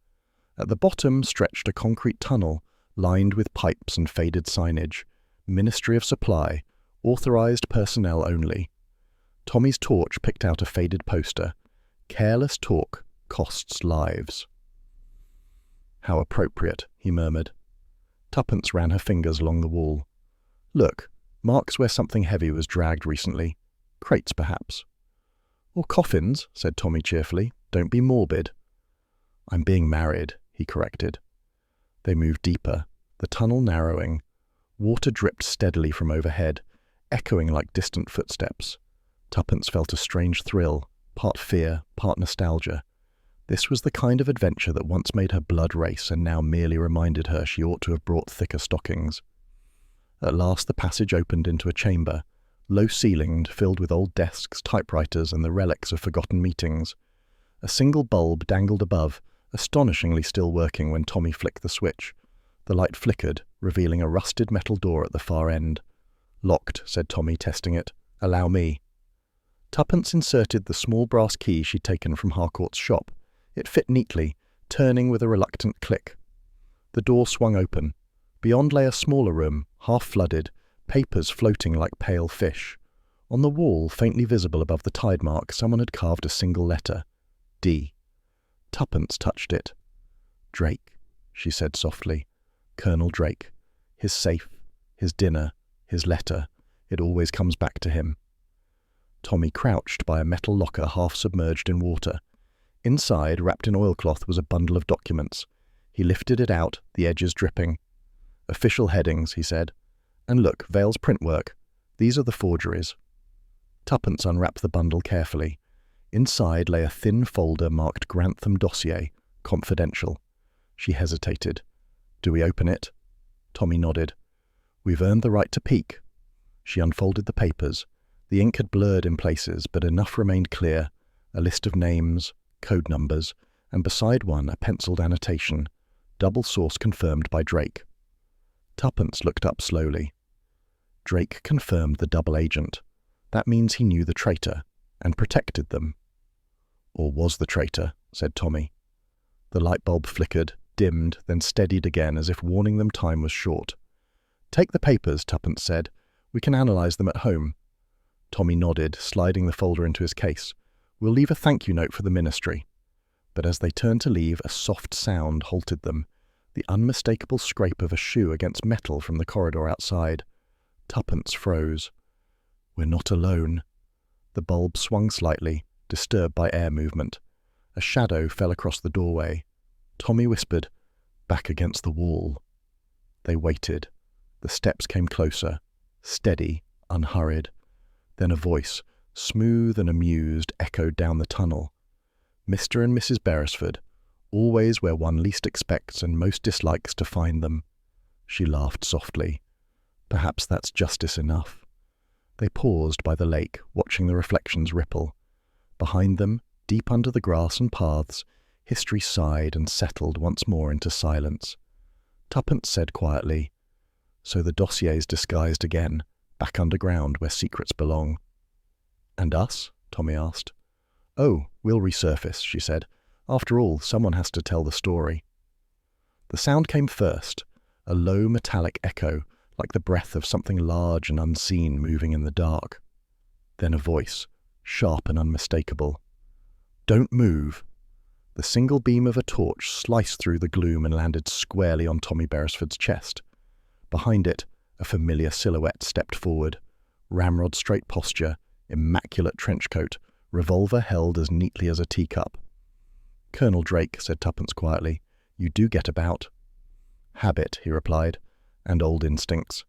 At the bottom stretched a concrete tunnel, lined with pipes and faded signage. Ministry of Supply, authorized personnel only. Tommy's torch picked out a faded poster. Careless talk costs lives. "How appropriate," he murmured. Tuppence ran her fingers along the wall. "Look, marks where something heavy was dragged recently. Crates, perhaps." "Or coffins," said Tommy cheerfully. "Don't be morbid." "I'm being married," he corrected. They moved deeper, the tunnel narrowing. Water dripped steadily from overhead, echoing like distant footsteps. Tuppence felt a strange thrill, part fear, part nostalgia. This was the kind of adventure that once made her blood race and now merely reminded her she ought to have brought thicker stockings. At last the passage opened into a chamber, low-ceilinged, filled with old desks, typewriters, and the relics of forgotten meetings. A single bulb dangled above, astonishingly still working when Tommy flicked the switch. The light flickered, revealing a rusted metal door at the far end. "Locked," said Tommy, testing it. "Allow me." Tuppence inserted the small brass key she'd taken from Harcourt's shop. It fit neatly, turning with a reluctant click. The door swung open. Beyond lay a smaller room, half-flooded, papers floating like pale fish. On the wall, faintly visible above the tide mark, someone had carved a single letter. D. Tuppence touched it. "Drake," she said softly. "Colonel Drake. His safe, his dinner, his letter. It always comes back to him." Tommy crouched by a metal locker half submerged in water. Inside, wrapped in oilcloth, was a bundle of documents. He lifted it out, the edges dripping. "Official headings," he said. "And look, Vale's print work. These are the forgeries." Tuppence unwrapped the bundle carefully. Inside lay a thin folder marked Grantham Dossier, confidential. She hesitated. "Do we open it?" Tommy nodded. "We've earned the right to peek." She unfolded the papers. The ink had blurred in places, but enough remained clear. A list of names, code numbers, and beside one a penciled annotation. Double source confirmed by Drake. Tuppence looked up slowly. Drake confirmed the double agent. That means he knew the traitor, and protected them. "Or was the traitor," said Tommy. The light bulb flickered, dimmed, then steadied again as if warning them time was short. "Take the papers," Tuppence said. "We can analyze them at home." Tommy nodded, sliding the folder into his case. "We'll leave a thank-you note for the ministry." But as they turned to leave, a soft sound halted them, the unmistakable scrape of a shoe against metal from the corridor outside. Tuppence froze. "We're not alone." The bulb swung slightly, disturbed by air movement. A shadow fell across the doorway. Tommy whispered, "Back against the wall." They waited. The steps came closer, steady, unhurried. Then a voice, smooth and amused, echoed down the tunnel. "Mr. and Mrs. Beresford, always where one least expects and most dislikes to find them." She laughed softly. "Perhaps that's justice enough." They paused by the lake, watching the reflections ripple. Behind them, deep under the grass and paths, history sighed and settled once more into silence. Tuppence said quietly, "So the dossier's disguised again, back underground where secrets belong." "And us?" Tommy asked. "Oh, we'll resurface," she said. "After all, someone has to tell the story." The sound came first, a low metallic echo, like the breath of something large and unseen moving in the dark. Then a voice, sharp and unmistakable. "Don't move." The single beam of a torch sliced through the gloom and landed squarely on Tommy Beresford's chest. Behind it, a familiar silhouette stepped forward. Ramrod straight posture, immaculate trench coat, revolver held as neatly as a teacup. "Colonel Drake," said Tuppence quietly, "you do get about." Habit, he replied, and old instincts.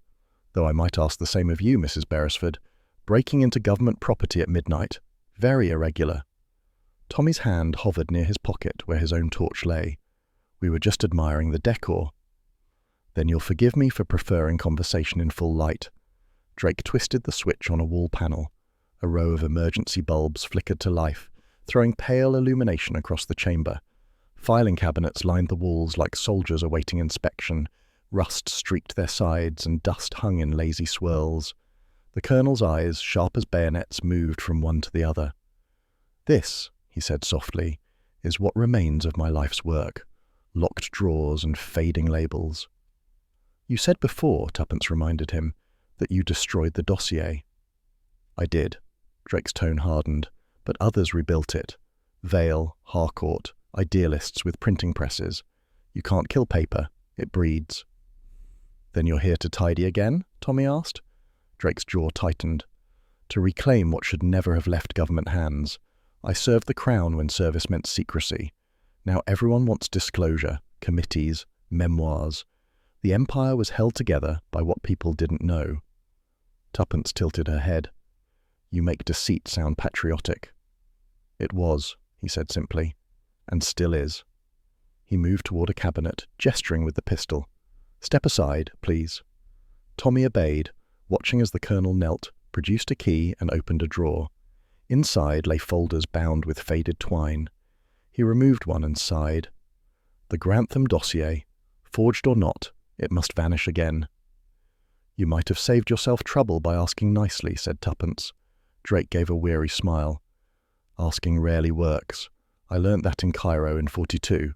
Though I might ask the same of you, Mrs. Beresford. Breaking into government property at midnight. Very irregular. Tommy's hand hovered near his pocket where his own torch lay. We were just admiring the decor. Then you'll forgive me for preferring conversation in full light. Drake twisted the switch on a wall panel. A row of emergency bulbs flickered to life, throwing pale illumination across the chamber. Filing cabinets lined the walls like soldiers awaiting inspection. Rust streaked their sides and dust hung in lazy swirls. The colonel's eyes, sharp as bayonets, moved from one to the other. This, he said softly, is what remains of my life's work. Locked drawers and fading labels. You said before, Tuppence reminded him, that you destroyed the dossier. I did. Drake's tone hardened, but others rebuilt it. Vale, Harcourt, idealists with printing presses. You can't kill paper. It breeds. Then you're here to tidy again? Tommy asked. Drake's jaw tightened. To reclaim what should never have left government hands. I served the Crown when service meant secrecy. Now everyone wants disclosure, committees, memoirs. The empire was held together by what people didn't know. Tuppence tilted her head. You make deceit sound patriotic. It was, he said simply, and still is. He moved toward a cabinet, gesturing with the pistol. Step aside, please. Tommy obeyed, watching as the colonel knelt, produced a key and opened a drawer. Inside lay folders bound with faded twine. He removed one and sighed. The Grantham dossier, forged or not, it must vanish again. You might have saved yourself trouble by asking nicely, said Tuppence. Drake gave a weary smile. Asking rarely works. I learnt that in Cairo in 42.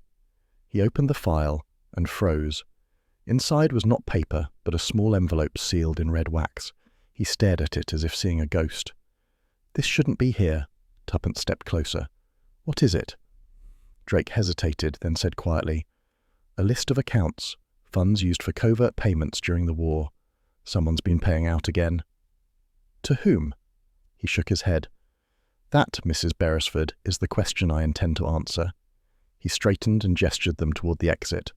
He opened the file and froze. Inside was not paper, but a small envelope sealed in red wax. He stared at it as if seeing a ghost. This shouldn't be here. Tuppence stepped closer. What is it? Drake hesitated, then said quietly, A list of accounts, funds used for covert payments during the war. Someone's been paying out again. To whom? He shook his head. That, Mrs. Beresford, is the question I intend to answer. He straightened and gestured them toward the exit.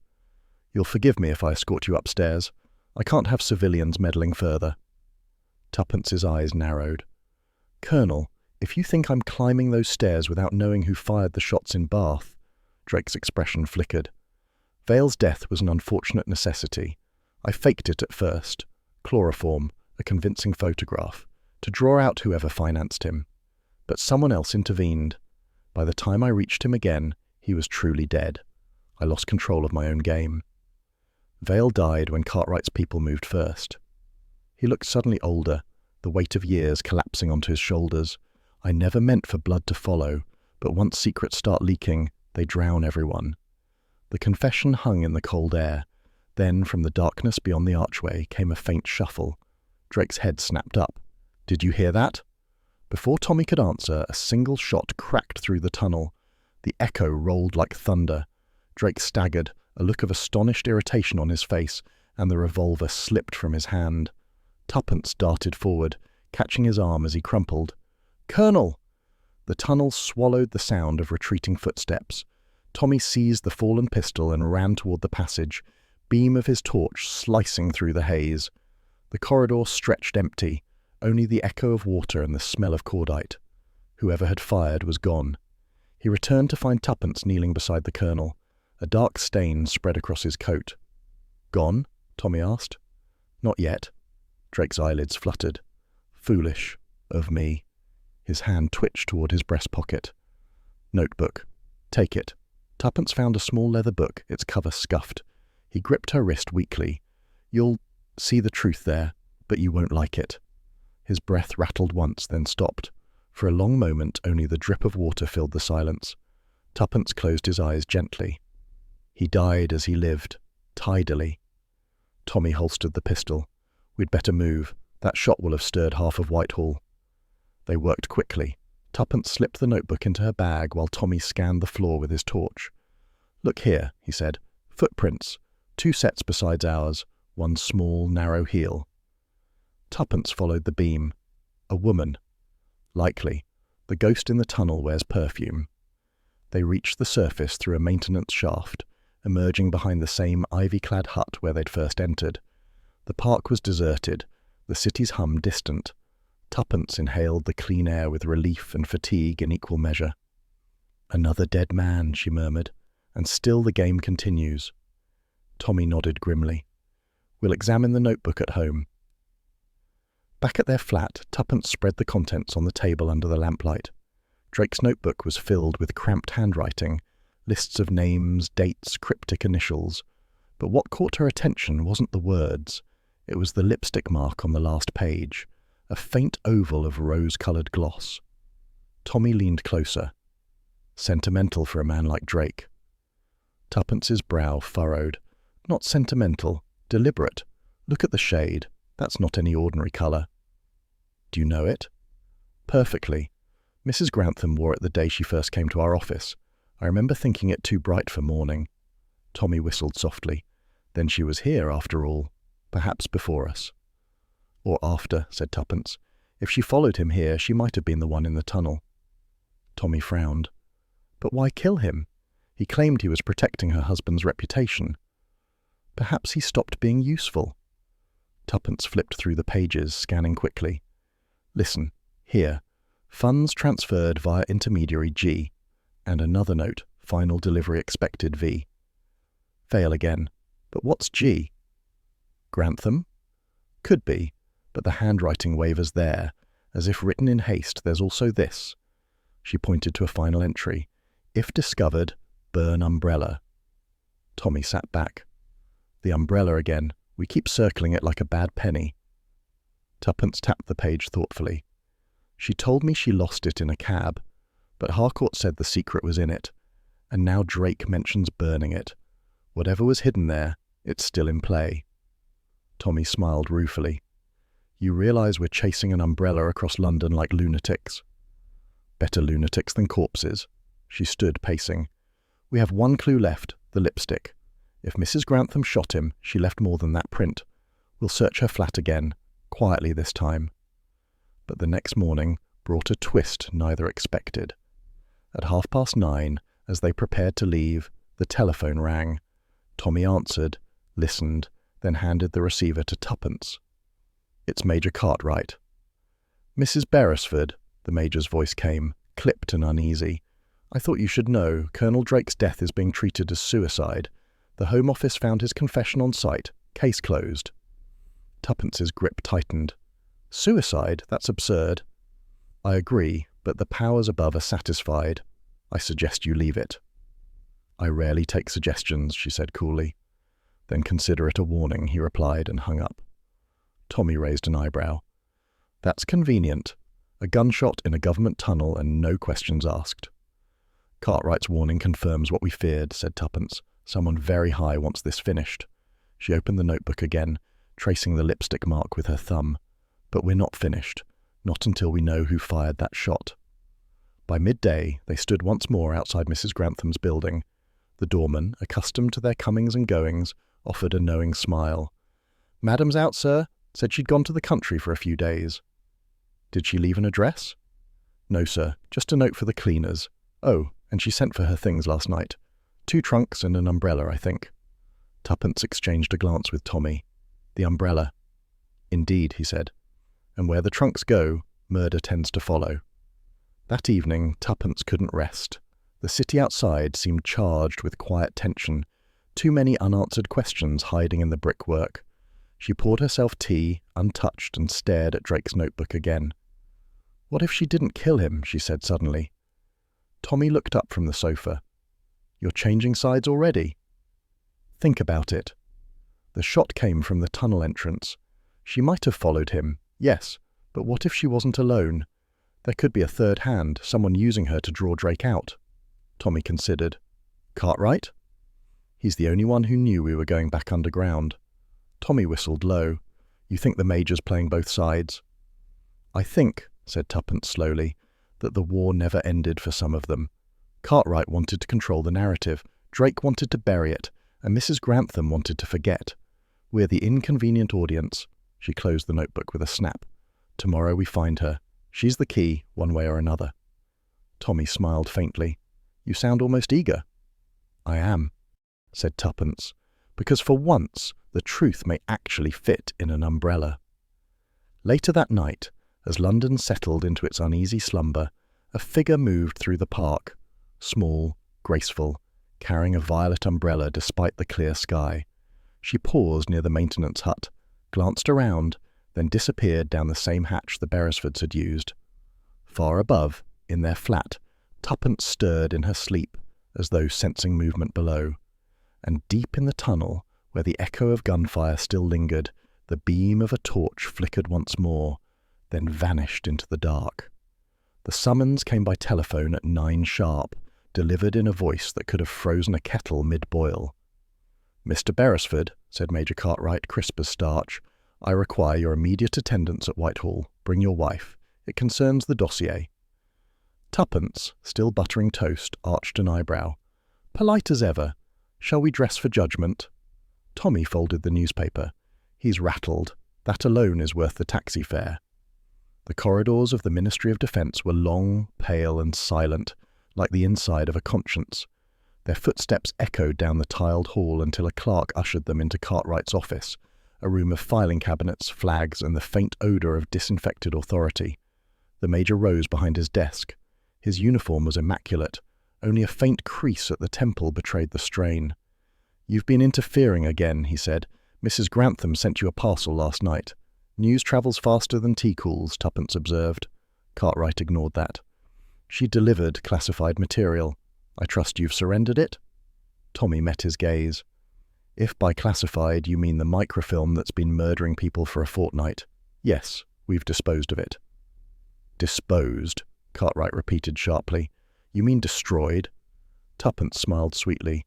You'll forgive me if I escort you upstairs. I can't have civilians meddling further. Tuppence's eyes narrowed. Colonel, if you think I'm climbing those stairs without knowing who fired the shots in Bath... Drake's expression flickered. Vale's death was an unfortunate necessity. I faked it at first. Chloroform, a convincing photograph, to draw out whoever financed him. But someone else intervened. By the time I reached him again, he was truly dead. I lost control of my own game. Vale died when Cartwright's people moved first. He looked suddenly older, the weight of years collapsing onto his shoulders. I never meant for blood to follow, but once secrets start leaking, they drown everyone. The confession hung in the cold air. Then, from the darkness beyond the archway, came a faint shuffle. Drake's head snapped up. Did you hear that? Before Tommy could answer, a single shot cracked through the tunnel. The echo rolled like thunder. Drake staggered, a look of astonished irritation on his face, and the revolver slipped from his hand. Tuppence darted forward, catching his arm as he crumpled. Colonel! The tunnel swallowed the sound of retreating footsteps. Tommy seized the fallen pistol and ran toward the passage, beam of his torch slicing through the haze. The corridor stretched empty, only the echo of water and the smell of cordite. Whoever had fired was gone. He returned to find Tuppence kneeling beside the colonel. A dark stain spread across his coat. Gone? Tommy asked. Not yet. Drake's eyelids fluttered. Foolish. Of me. His hand twitched toward his breast pocket. Notebook. Take it. Tuppence found a small leather book, its cover scuffed. He gripped her wrist weakly. You'll see the truth there, but you won't like it. His breath rattled once, then stopped. For a long moment, only the drip of water filled the silence. Tuppence closed his eyes gently. He died as he lived, tidily. Tommy holstered the pistol. We'd better move. That shot will have stirred half of Whitehall. They worked quickly. Tuppence slipped the notebook into her bag while Tommy scanned the floor with his torch. Look here, he said. Footprints. 2 sets besides ours. One small, narrow heel. Tuppence followed the beam. A woman. Likely. The ghost in the tunnel wears perfume. They reached the surface through a maintenance shaft. emerging behind the same ivy-clad hut where they'd first entered. The park was deserted, the city's hum distant. Tuppence inhaled the clean air with relief and fatigue in equal measure. "Another dead man," she murmured, "and still the game continues." Tommy nodded grimly. "We'll examine the notebook at home." Back at their flat, Tuppence spread the contents on the table under the lamplight. Drake's notebook was filled with cramped handwriting, lists of names, dates, cryptic initials. But what caught her attention wasn't the words. It was the lipstick mark on the last page, a faint oval of rose-coloured gloss. Tommy leaned closer. Sentimental for a man like Drake. Tuppence's brow furrowed. "Not sentimental, deliberate. Look at the shade. That's not any ordinary colour." "Do you know it?" "Perfectly. Mrs. Grantham wore it the day she first came to our office. I remember thinking it too bright for morning." Tommy whistled softly. "Then she was here, after all. Perhaps before us." "Or after," said Tuppence. "If she followed him here, she might have been the one in the tunnel." Tommy frowned. "But why kill him? He claimed he was protecting her husband's reputation." "Perhaps he stopped being useful." Tuppence flipped through the pages, scanning quickly. "Listen, here. Funds transferred via intermediary G. And another note, final delivery expected V." Fail again. "But what's G?" "Grantham?" "Could be, but the handwriting wavers there. As if written in haste, there's also this." She pointed to a final entry. "If discovered, burn umbrella." Tommy sat back. "The umbrella again. We keep circling it like a bad penny." Tuppence tapped the page thoughtfully. "She told me she lost it in a cab, but Harcourt said the secret was in it. And now Drake mentions burning it. Whatever was hidden there, it's still in play." Tommy smiled ruefully. "You realize we're chasing an umbrella across London like lunatics?" "Better lunatics than corpses." She stood pacing. "We have one clue left, the lipstick. If Mrs. Grantham shot him, she left more than that print. We'll search her flat again, quietly this time." But the next morning brought a twist neither expected. At 9:30, as they prepared to leave, the telephone rang. Tommy answered, listened, then handed the receiver to Tuppence. "It's Major Cartwright." "Mrs. Beresford," the Major's voice came, clipped and uneasy. "I thought you should know, Colonel Drake's death is being treated as suicide. The Home Office found his confession on site. Case closed." Tuppence's grip tightened. "Suicide? That's absurd." "I agree, but the powers above are satisfied. I suggest you leave it." "I rarely take suggestions," she said coolly. "Then consider it a warning," he replied and hung up. Tommy raised an eyebrow. "That's convenient. A gunshot in a government tunnel and no questions asked." "Cartwright's warning confirms what we feared," said Tuppence. "Someone very high wants this finished." She opened the notebook again, tracing the lipstick mark with her thumb. "But we're not finished. Not until we know who fired that shot." By midday, they stood once more outside Mrs. Grantham's building. The doorman, accustomed to their comings and goings, offered a knowing smile. "Madam's out, sir. Said she'd gone to the country for a few days." "Did she leave an address?" "No, sir. Just a note for the cleaners. Oh, and she sent for her things last night. 2 trunks and an umbrella, I think." Tuppence exchanged a glance with Tommy. "The umbrella." "Indeed," he said. "And where the trunks go, murder tends to follow." That evening, Tuppence couldn't rest. The city outside seemed charged with quiet tension, too many unanswered questions hiding in the brickwork. She poured herself tea, untouched, and stared at Drake's notebook again. "What if she didn't kill him?" she said suddenly. Tommy looked up from the sofa. "You're changing sides already?" "Think about it. The shot came from the tunnel entrance. She might have followed him, yes, but what if she wasn't alone? There could be a third hand, someone using her to draw Drake out." Tommy considered. "Cartwright?" "He's the only one who knew we were going back underground." Tommy whistled low. "You think the Major's playing both sides?" "I think," said Tuppence slowly, "that the war never ended for some of them. Cartwright wanted to control the narrative, Drake wanted to bury it, and Mrs. Grantham wanted to forget. We're the inconvenient audience." She closed the notebook with a snap. "Tomorrow we find her. She's the key, one way or another." Tommy smiled faintly. "You sound almost eager." "I am." said Tuppence, because for once the truth may actually fit in an umbrella. Later that night, as London settled into its uneasy slumber, a figure moved through the park, small, graceful, carrying a violet umbrella despite the clear sky. She paused near the maintenance hut, glanced around, then disappeared down the same hatch the Beresfords had used. Far above, in their flat, Tuppence stirred in her sleep, as though sensing movement below. And deep in the tunnel, where the echo of gunfire still lingered, the beam of a torch flickered once more, then vanished into the dark. The summons came by telephone at 9 sharp, delivered in a voice that could have frozen a kettle mid-boil. "Mr. Beresford," said Major Cartwright, crisp as starch, "I require your immediate attendance at Whitehall. Bring your wife. It concerns the dossier." Tuppence, still buttering toast, arched an eyebrow. "Polite as ever. Shall we dress for judgment?" Tommy folded the newspaper. "He's rattled. That alone is worth the taxi fare." The corridors of the Ministry of Defence were long, pale and silent, like the inside of a conscience. Their footsteps echoed down the tiled hall until a clerk ushered them into Cartwright's office, a room of filing cabinets, flags, and the faint odour of disinfected authority. The Major rose behind his desk. His uniform was immaculate. Only a faint crease at the temple betrayed the strain. "You've been interfering again," he said. "Mrs. Grantham sent you a parcel last night." "News travels faster than tea cools," Tuppence observed. Cartwright ignored that. "She delivered classified material. I trust you've surrendered it?" Tommy met his gaze. "If by classified you mean the microfilm that's been murdering people for a fortnight, yes, we've disposed of it." "Disposed?" Cartwright repeated sharply. "You mean destroyed?" Tuppence smiled sweetly.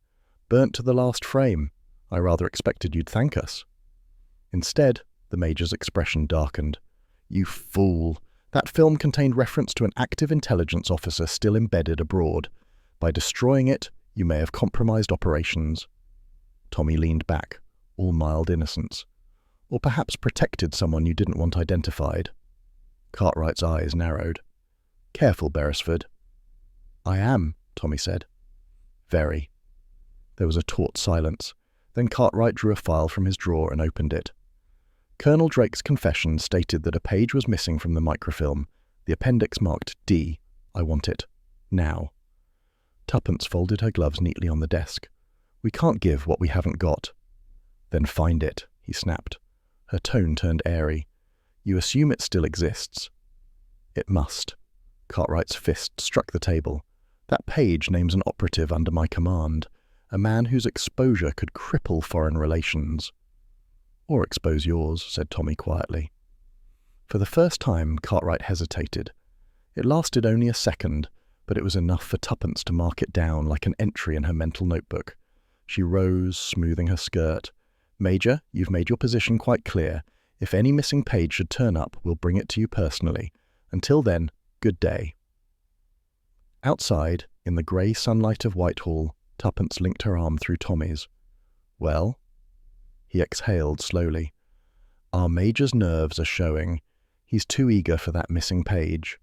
"Burnt to the last frame. I rather expected you'd thank us." Instead, the Major's expression darkened. "You fool! That film contained reference to an active intelligence officer still embedded abroad. By destroying it, you may have compromised operations." Tommy leaned back, all mild innocence. "Or perhaps protected someone you didn't want identified." Cartwright's eyes narrowed. "Careful, Beresford." "I am," Tommy said. "Very." There was a taut silence. Then Cartwright drew a file from his drawer and opened it. Colonel Drake's confession stated that a page was missing from the microfilm, the appendix marked D. "I want it. Now." Tuppence folded her gloves neatly on the desk. "We can't give what we haven't got." "Then find it," he snapped. Her tone turned airy. "You assume it still exists." "It must." Cartwright's fist struck the table. "That page names an operative under my command, a man whose exposure could cripple foreign relations." "Or expose yours," said Tommy quietly. For the first time, Cartwright hesitated. It lasted only a second, but it was enough for Tuppence to mark it down like an entry in her mental notebook. She rose, smoothing her skirt. "Major, you've made your position quite clear. If any missing page should turn up, we'll bring it to you personally. Until then, good day." Outside, in the grey sunlight of Whitehall, Tuppence linked her arm through Tommy's. "Well?" He exhaled slowly. "Our Major's nerves are showing. He's too eager for that missing page."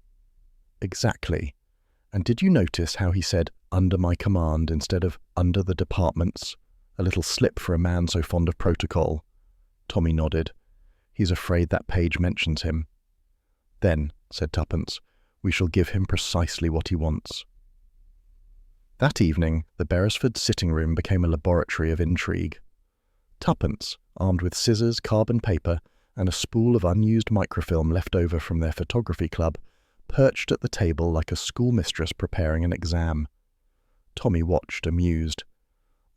"Exactly. And did you notice how he said, 'under my command' instead of 'under the department's'? A little slip for a man so fond of protocol." Tommy nodded. "He's afraid that page mentions him." "Then," said Tuppence, "we shall give him precisely what he wants." That evening, the Beresford sitting room became a laboratory of intrigue. Tuppence, armed with scissors, carbon paper, and a spool of unused microfilm left over from their photography club, perched at the table like a schoolmistress preparing an exam. Tommy watched, amused.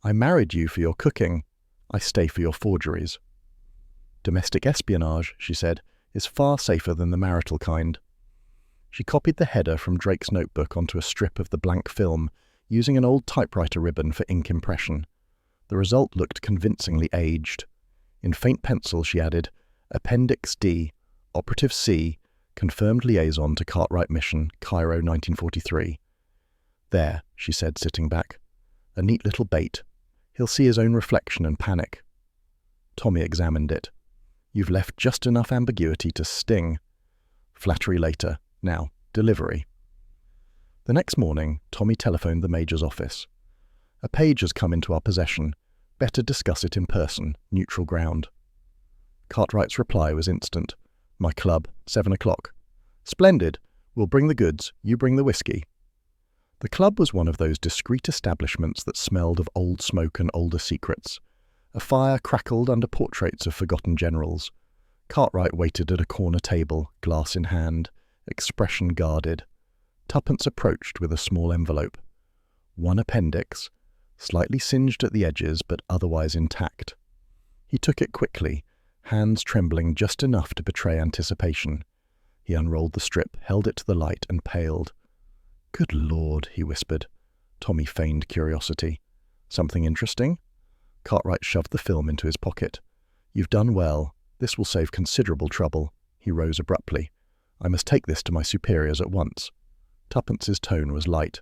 "I married you for your cooking. I stay for your forgeries." "Domestic espionage," she said, "is far safer than the marital kind." She copied the header from Drake's notebook onto a strip of the blank film, using an old typewriter ribbon for ink impression. The result looked convincingly aged. In faint pencil she added, "Appendix D, Operative C, confirmed liaison to Cartwright Mission, Cairo 1943. "There," she said, sitting back. "A neat little bait. He'll see his own reflection and panic." Tommy examined it. "You've left just enough ambiguity to sting." "Flattery later. Now, delivery." The next morning, Tommy telephoned the Major's office. "A page has come into our possession. Better discuss it in person, neutral ground. Cartwright's reply was instant. My club, 7 o'clock. Splendid. We'll bring the goods, you bring the whiskey. The club was one of those discreet establishments that smelled of old smoke and older secrets. A fire crackled under portraits of forgotten generals. Cartwright waited at a corner table, glass in hand, expression guarded. Tuppence approached with a small envelope. One appendix, slightly singed at the edges but otherwise intact. He took it quickly, hands trembling just enough to betray anticipation. He unrolled the strip, held it to the light, and paled. "Good Lord," he whispered. Tommy feigned curiosity. "Something interesting?" Cartwright shoved the film into his pocket. "You've done well. This will save considerable trouble." He rose abruptly. "I must take this to my superiors at once." Tuppence's tone was light.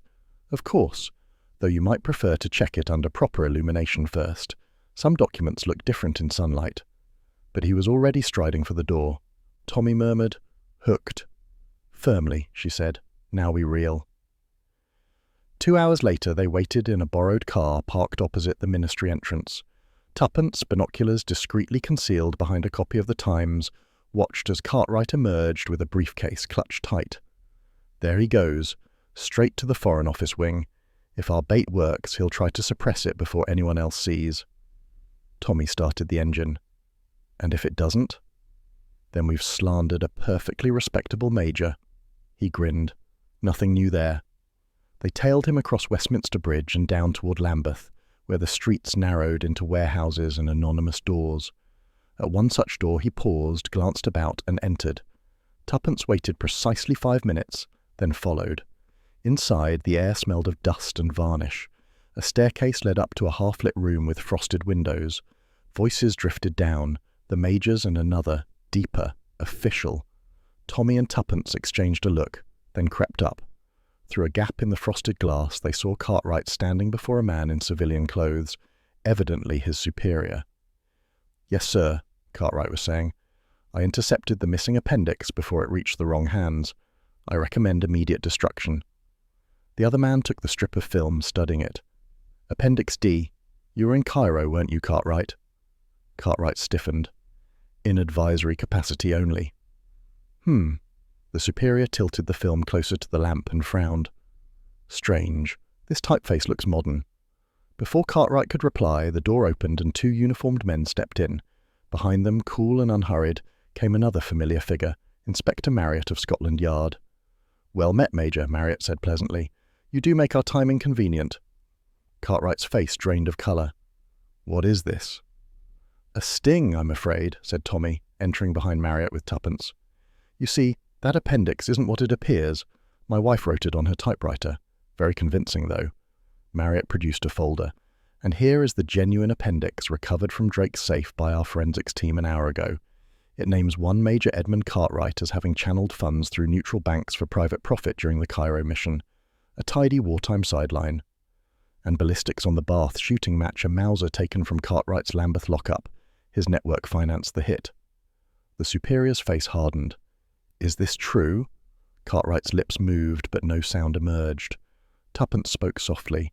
"Of course, though you might prefer to check it under proper illumination first. Some documents look different in sunlight." But he was already striding for the door. Tommy murmured, "Hooked." "Firmly," she said. "Now we reel." 2 hours later they waited in a borrowed car parked opposite the ministry entrance. Tuppence, binoculars discreetly concealed behind a copy of the Times, watched as Cartwright emerged with a briefcase clutched tight. "There he goes, straight to the Foreign Office wing. If our bait works, he'll try to suppress it before anyone else sees." Tommy started the engine. "And if it doesn't?" "Then we've slandered a perfectly respectable major." He grinned. Nothing new there. They tailed him across Westminster Bridge and down toward Lambeth, where the streets narrowed into warehouses and anonymous doors. At one such door he paused, glanced about, and entered. Tuppence waited precisely 5 minutes, then followed. Inside, the air smelled of dust and varnish. A staircase led up to a half-lit room with frosted windows. Voices drifted down, the Major's and another, deeper, official. Tommy and Tuppence exchanged a look, then crept up. Through a gap in the frosted glass, they saw Cartwright standing before a man in civilian clothes, evidently his superior. "Yes, sir," Cartwright was saying. "I intercepted the missing appendix before it reached the wrong hands. I recommend immediate destruction." The other man took the strip of film, studying it. "Appendix D. You were in Cairo, weren't you, Cartwright?" Cartwright stiffened. "In advisory capacity only." The superior tilted the film closer to the lamp and frowned. "Strange. This typeface looks modern." Before Cartwright could reply, the door opened and 2 uniformed men stepped in. Behind them, cool and unhurried, came another familiar figure, Inspector Marriott of Scotland Yard. "Well met, Major," Marriott said pleasantly. "You do make our time inconvenient." Cartwright's face drained of colour. "What is this?" "A sting, I'm afraid," said Tommy, entering behind Marriott with Tuppence. "You see, that appendix isn't what it appears. My wife wrote it on her typewriter. Very convincing, though." Marriott produced a folder. "And here is the genuine appendix recovered from Drake's safe by our forensics team an hour ago. It names one Major Edmund Cartwright as having channeled funds through neutral banks for private profit during the Cairo mission. A tidy wartime sideline. And ballistics on the Bath shooting match a Mauser taken from Cartwright's Lambeth lockup. His network financed the hit." The superior's face hardened. "Is this true?" Cartwright's lips moved, but no sound emerged. Tuppence spoke softly.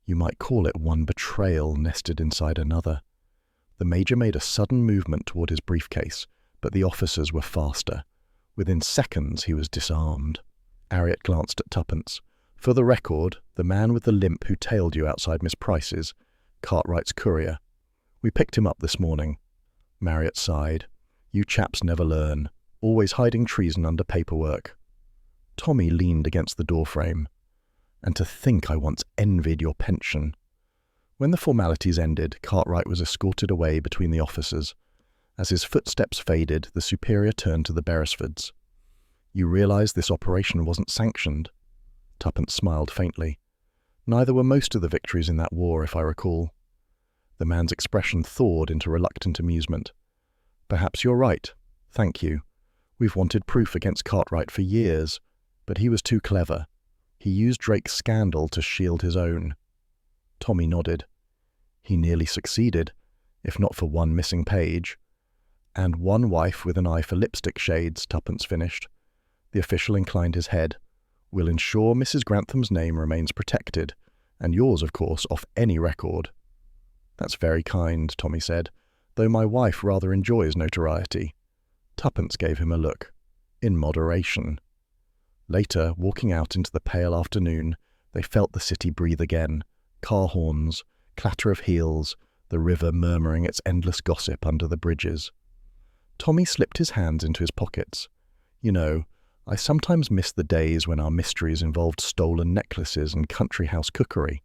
"You might call it one betrayal nested inside another." The Major made a sudden movement toward his briefcase, but the officers were faster. Within seconds he was disarmed. Marriott glanced at Tuppence. "For the record, the man with the limp who tailed you outside Miss Price's, Cartwright's courier. We picked him up this morning." Marriott sighed. "You chaps never learn. Always hiding treason under paperwork." Tommy leaned against the doorframe. "And to think I once envied your pension." When the formalities ended, Cartwright was escorted away between the officers. As his footsteps faded, the superior turned to the Beresfords. "You realize this operation wasn't sanctioned?" Tuppence smiled faintly. "Neither were most of the victories in that war, if I recall." The man's expression thawed into reluctant amusement. "Perhaps you're right. Thank you. We've wanted proof against Cartwright for years, but he was too clever. He used Drake's scandal to shield his own." Tommy nodded. "He nearly succeeded, if not for one missing page." "And one wife with an eye for lipstick shades," Tuppence finished. The official inclined his head. "We'll ensure Mrs. Grantham's name remains protected, and yours, of course, off any record." "That's very kind," Tommy said, "though my wife rather enjoys notoriety." Tuppence gave him a look. In moderation. Later, walking out into the pale afternoon, they felt the city breathe again. Car horns, clatter of heels, the river murmuring its endless gossip under the bridges. Tommy slipped his hands into his pockets. "You know, I sometimes miss the days when our mysteries involved stolen necklaces and country house cookery."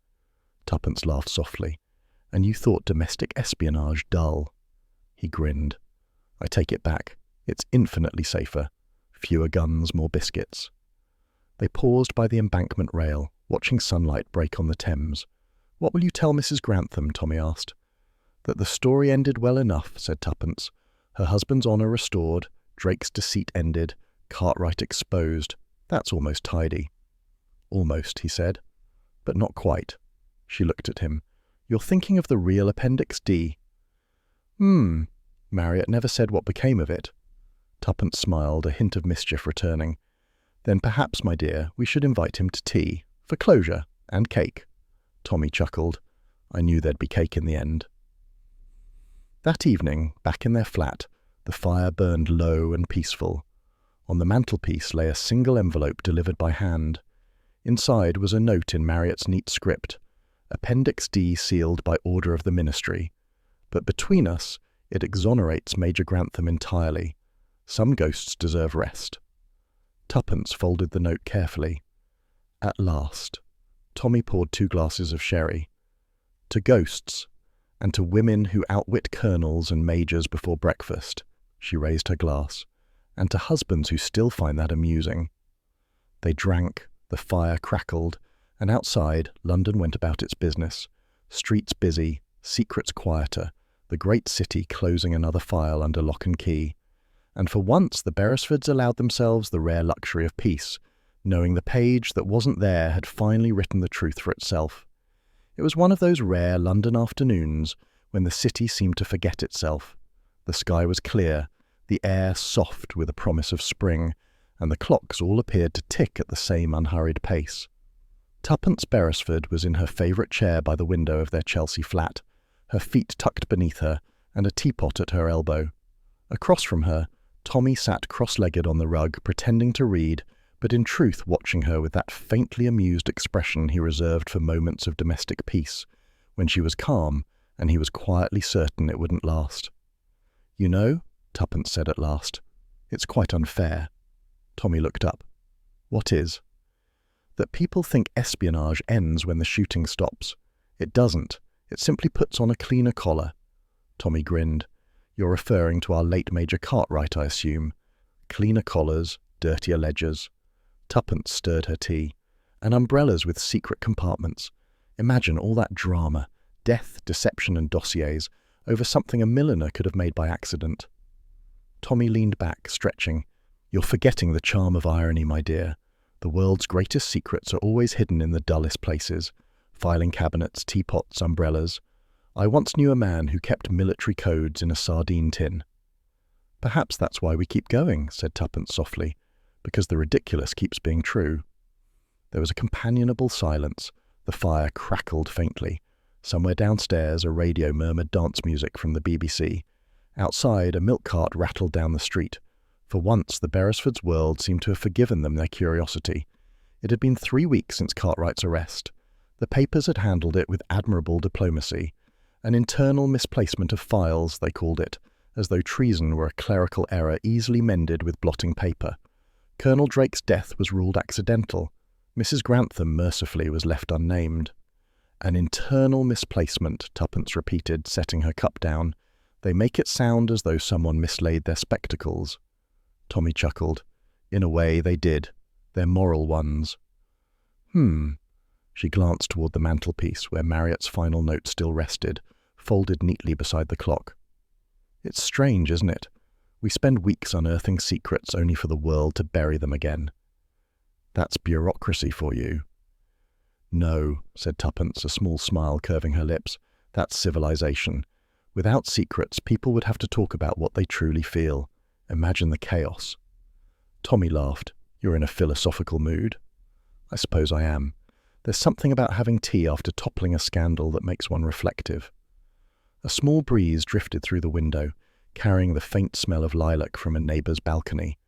Tuppence laughed softly. "And you thought domestic espionage dull." He grinned. "I take it back. It's infinitely safer. Fewer guns, more biscuits." They paused by the embankment rail, watching sunlight break on the Thames. "What will you tell Mrs. Grantham?" Tommy asked. "That the story ended well enough," said Tuppence. "Her husband's honour restored, Drake's deceit ended, Cartwright exposed. That's almost tidy." "Almost," he said. "But not quite." She looked at him. "You're thinking of the real Appendix D." Marriott never said what became of it." Tuppence smiled, a hint of mischief returning. "Then perhaps, my dear, we should invite him to tea, for closure, and cake." Tommy chuckled. "I knew there'd be cake in the end." That evening, back in their flat, the fire burned low and peaceful. On the mantelpiece lay a single envelope delivered by hand. Inside was a note in Marriott's neat script, Appendix D sealed by order of the Ministry. But between us, it exonerates Major Grantham entirely. Some ghosts deserve rest. Tuppence folded the note carefully. "At last." Tommy poured 2 glasses of sherry. "To ghosts, and to women who outwit colonels and majors before breakfast," she raised her glass, "and to husbands who still find that amusing." They drank, the fire crackled, and outside, London went about its business. Streets busy, secrets quieter, the great city closing another file under lock and key. And for once the Beresfords allowed themselves the rare luxury of peace, knowing the page that wasn't there had finally written the truth for itself. It was one of those rare London afternoons when the city seemed to forget itself. The sky was clear, the air soft with a promise of spring, and the clocks all appeared to tick at the same unhurried pace. Tuppence Beresford was in her favourite chair by the window of their Chelsea flat, her feet tucked beneath her, and a teapot at her elbow. Across from her, Tommy sat cross-legged on the rug, pretending to read, but in truth watching her with that faintly amused expression he reserved for moments of domestic peace, when she was calm, and he was quietly certain it wouldn't last. "You know," Tuppence said at last, "it's quite unfair." Tommy looked up. "What is?" "That people think espionage ends when the shooting stops. It doesn't. It simply puts on a cleaner collar." Tommy grinned. "You're referring to our late Major Cartwright, I assume. Cleaner collars, dirtier ledgers." Tuppence stirred her tea. "And umbrellas with secret compartments. Imagine all that drama, death, deception and dossiers, over something a milliner could have made by accident." Tommy leaned back, stretching. "You're forgetting the charm of irony, my dear. The world's greatest secrets are always hidden in the dullest places. Filing cabinets, teapots, umbrellas. I once knew a man who kept military codes in a sardine tin." "Perhaps that's why we keep going," said Tuppence softly, "because the ridiculous keeps being true." There was a companionable silence. The fire crackled faintly. Somewhere downstairs, a radio murmured dance music from the BBC. Outside, a milk cart rattled down the street. For once, the Beresfords' world seemed to have forgiven them their curiosity. It had been 3 weeks since Cartwright's arrest. The papers had handled it with admirable diplomacy. An internal misplacement of files, they called it, as though treason were a clerical error easily mended with blotting paper. Colonel Drake's death was ruled accidental. Mrs. Grantham, mercifully, was left unnamed. "An internal misplacement," Tuppence repeated, setting her cup down. "They make it sound as though someone mislaid their spectacles." Tommy chuckled. "In a way, they did. They're moral ones." She glanced toward the mantelpiece, where Marriott's final note still rested, folded neatly beside the clock. "It's strange, isn't it? We spend weeks unearthing secrets only for the world to bury them again." "That's bureaucracy for you." "No," said Tuppence, a small smile curving her lips. "That's civilization. Without secrets, people would have to talk about what they truly feel. Imagine the chaos." Tommy laughed. "You're in a philosophical mood." "I suppose I am. There's something about having tea after toppling a scandal that makes one reflective." A small breeze drifted through the window, carrying the faint smell of lilac from a neighbour's balcony.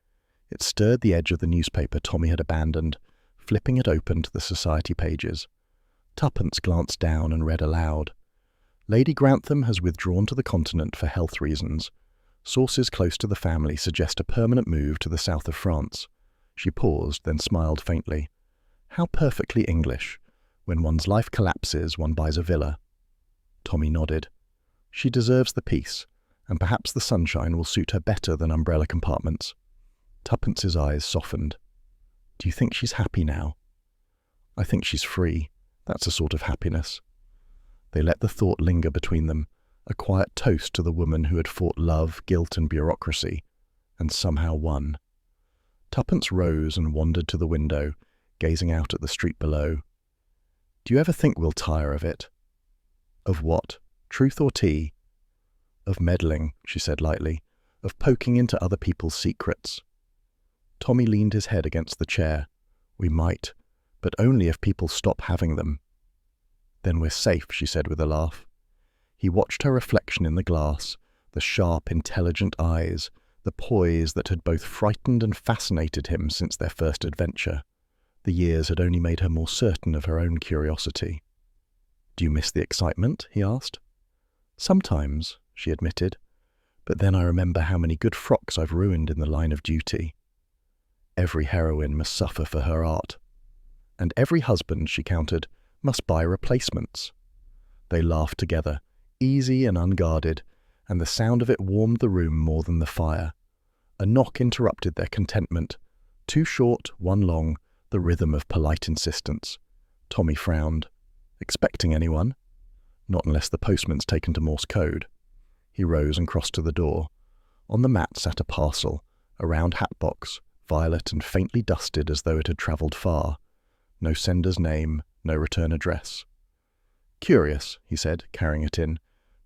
It stirred the edge of the newspaper Tommy had abandoned, flipping it open to the society pages. Tuppence glanced down and read aloud. Lady Grantham has withdrawn to the continent for health reasons. Sources close to the family suggest a permanent move to the south of France. She paused, then smiled faintly. How perfectly English. When one's life collapses, one buys a villa. Tommy nodded. She deserves the peace, and perhaps the sunshine will suit her better than umbrella compartments. Tuppence's eyes softened. Do you think she's happy now? I think she's free. That's a sort of happiness. They let the thought linger between them, a quiet toast to the woman who had fought love, guilt, and bureaucracy, and somehow won. Tuppence rose and wandered to the window, gazing out at the street below. Do you ever think we'll tire of it? Of what? Truth or tea? Of meddling, she said lightly, of poking into other people's secrets. Tommy leaned his head against the chair. We might, but only if people stop having them. Then we're safe, she said with a laugh. He watched her reflection in the glass, the sharp, intelligent eyes, the poise that had both frightened and fascinated him since their first adventure. The years had only made her more certain of her own curiosity. Do you miss the excitement? He asked. Sometimes, she admitted, but then I remember how many good frocks I've ruined in the line of duty. Every heroine must suffer for her art. And every husband, she countered, must buy replacements. They laughed together, easy and unguarded, and the sound of it warmed the room more than the fire. A knock interrupted their contentment. Two short, one long, the rhythm of polite insistence. Tommy frowned. Expecting anyone? Not unless the postman's taken to Morse code. He rose and crossed to the door. On the mat sat a parcel, a round hat box, violet and faintly dusted as though it had travelled far. No sender's name, no return address. Curious, he said, carrying it in.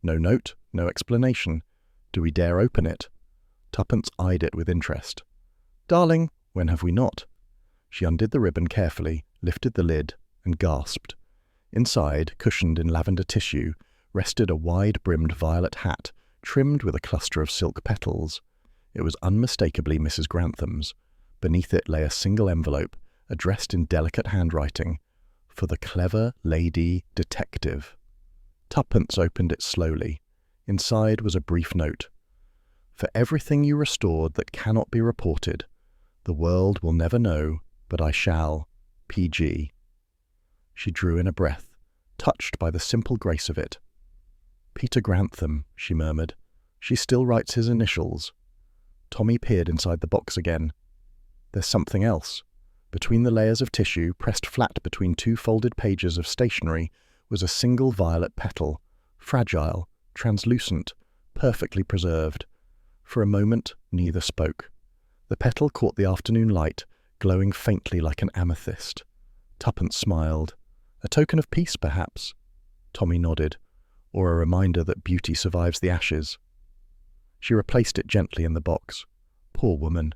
No note, no explanation. Do we dare open it? Tuppence eyed it with interest. Darling, when have we not? She undid the ribbon carefully, lifted the lid, and gasped. Inside, cushioned in lavender tissue, rested a wide-brimmed violet hat, trimmed with a cluster of silk petals. It was unmistakably Mrs. Grantham's. Beneath it lay a single envelope, addressed in delicate handwriting, for the clever lady detective. Tuppence opened it slowly. Inside was a brief note. For everything you restored that cannot be reported, the world will never know, but I shall. P.G. She drew in a breath, touched by the simple grace of it. Peter Grantham, she murmured. She still writes his initials. Tommy peered inside the box again. There's something else. Between the layers of tissue, pressed flat between two folded pages of stationery, was a single violet petal, fragile, translucent, perfectly preserved. For a moment, neither spoke. The petal caught the afternoon light, glowing faintly like an amethyst. Tuppence smiled. A token of peace, perhaps? Tommy nodded. Or a reminder that beauty survives the ashes. She replaced it gently in the box. Poor woman.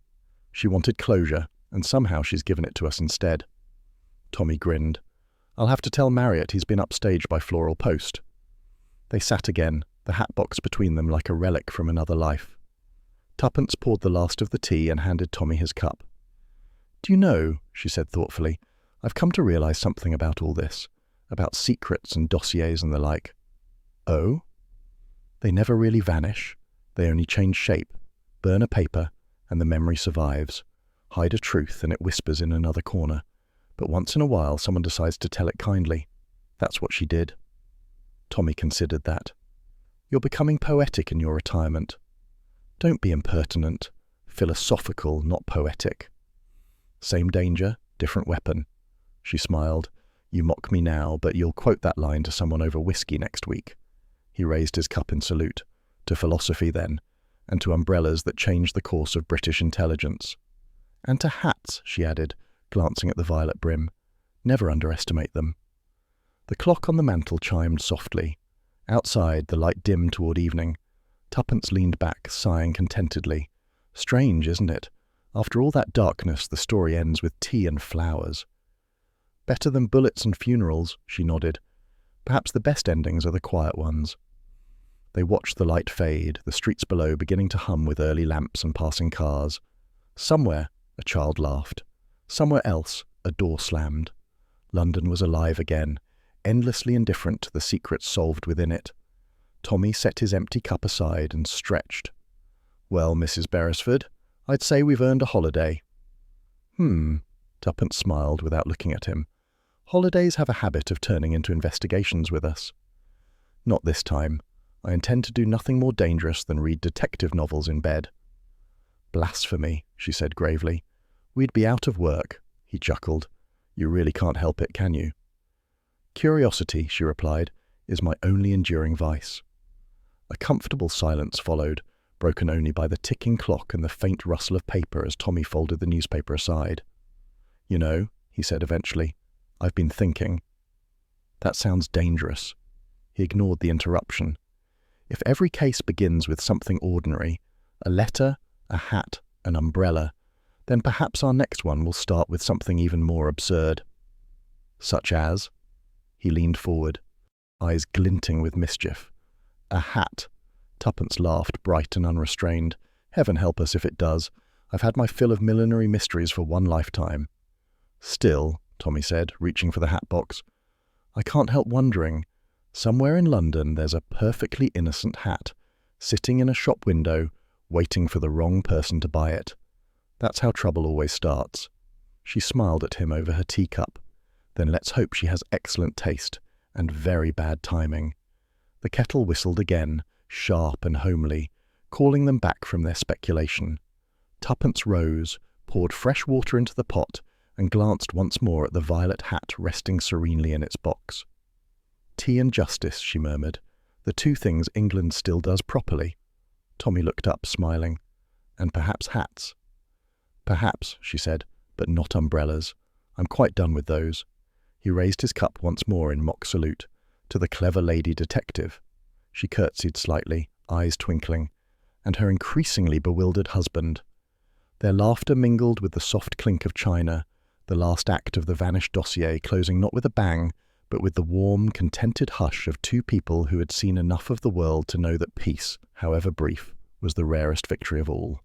She wanted closure, and somehow she's given it to us instead. Tommy grinned. I'll have to tell Marriott he's been upstaged by floral post. They sat again, the hat box between them like a relic from another life. Tuppence poured the last of the tea and handed Tommy his cup. Do you know, she said thoughtfully, I've come to realise something about all this, about secrets and dossiers and the like. Oh? They never really vanish. They only change shape, burn a paper, and the memory survives. Hide a truth and it whispers in another corner. But once in a while someone decides to tell it kindly. That's what she did. Tommy considered that. You're becoming poetic in your retirement. Don't be impertinent. Philosophical, not poetic. Same danger, different weapon. She smiled. You mock me now, but you'll quote that line to someone over whiskey next week. He raised his cup in salute. To philosophy, then, and to umbrellas that changed the course of British intelligence. And to hats, she added, glancing at the violet brim. Never underestimate them. The clock on the mantel chimed softly. Outside, the light dimmed toward evening. Tuppence leaned back, sighing contentedly. Strange, isn't it? After all that darkness, the story ends with tea and flowers. Better than bullets and funerals, she nodded. Perhaps the best endings are the quiet ones. They watched the light fade, the streets below beginning to hum with early lamps and passing cars. Somewhere, a child laughed. Somewhere else, a door slammed. London was alive again, endlessly indifferent to the secrets solved within it. Tommy set his empty cup aside and stretched. "Well, Mrs. Beresford, I'd say we've earned a holiday." Tuppence smiled without looking at him. "Holidays have a habit of turning into investigations with us." "Not this time. I intend to do nothing more dangerous than read detective novels in bed." "Blasphemy," she said gravely. "We'd be out of work." He chuckled. "You really can't help it, can you?" "Curiosity," she replied, "is my only enduring vice." A comfortable silence followed, broken only by the ticking clock and the faint rustle of paper as Tommy folded the newspaper aside. "You know," he said eventually, "I've been thinking." "That sounds dangerous." He ignored the interruption. "If every case begins with something ordinary, a letter, a hat, an umbrella, then perhaps our next one will start with something even more absurd." "Such as?" He leaned forward, eyes glinting with mischief. "A hat." Tuppence laughed, bright and unrestrained. "Heaven help us if it does. I've had my fill of millinery mysteries for one lifetime." "Still," Tommy said, reaching for the hat box, "I can't help wondering. Somewhere in London there's a perfectly innocent hat, sitting in a shop window, waiting for the wrong person to buy it. That's how trouble always starts." She smiled at him over her teacup. "Then let's hope she has excellent taste and very bad timing." The kettle whistled again, sharp and homely, calling them back from their speculation. Tuppence rose, poured fresh water into the pot, and glanced once more at the violet hat resting serenely in its box. "Tea and justice," she murmured, "the two things England still does properly." Tommy looked up, smiling. "And perhaps hats." "Perhaps," she said, "but not umbrellas. I'm quite done with those." He raised his cup once more in mock salute, to the clever lady detective. She curtsied slightly, eyes twinkling, and her increasingly bewildered husband. Their laughter mingled with the soft clink of china, the last act of the vanished Dossier closing not with a bang, but with the warm, contented hush of two people who had seen enough of the world to know that peace, however brief, was the rarest victory of all.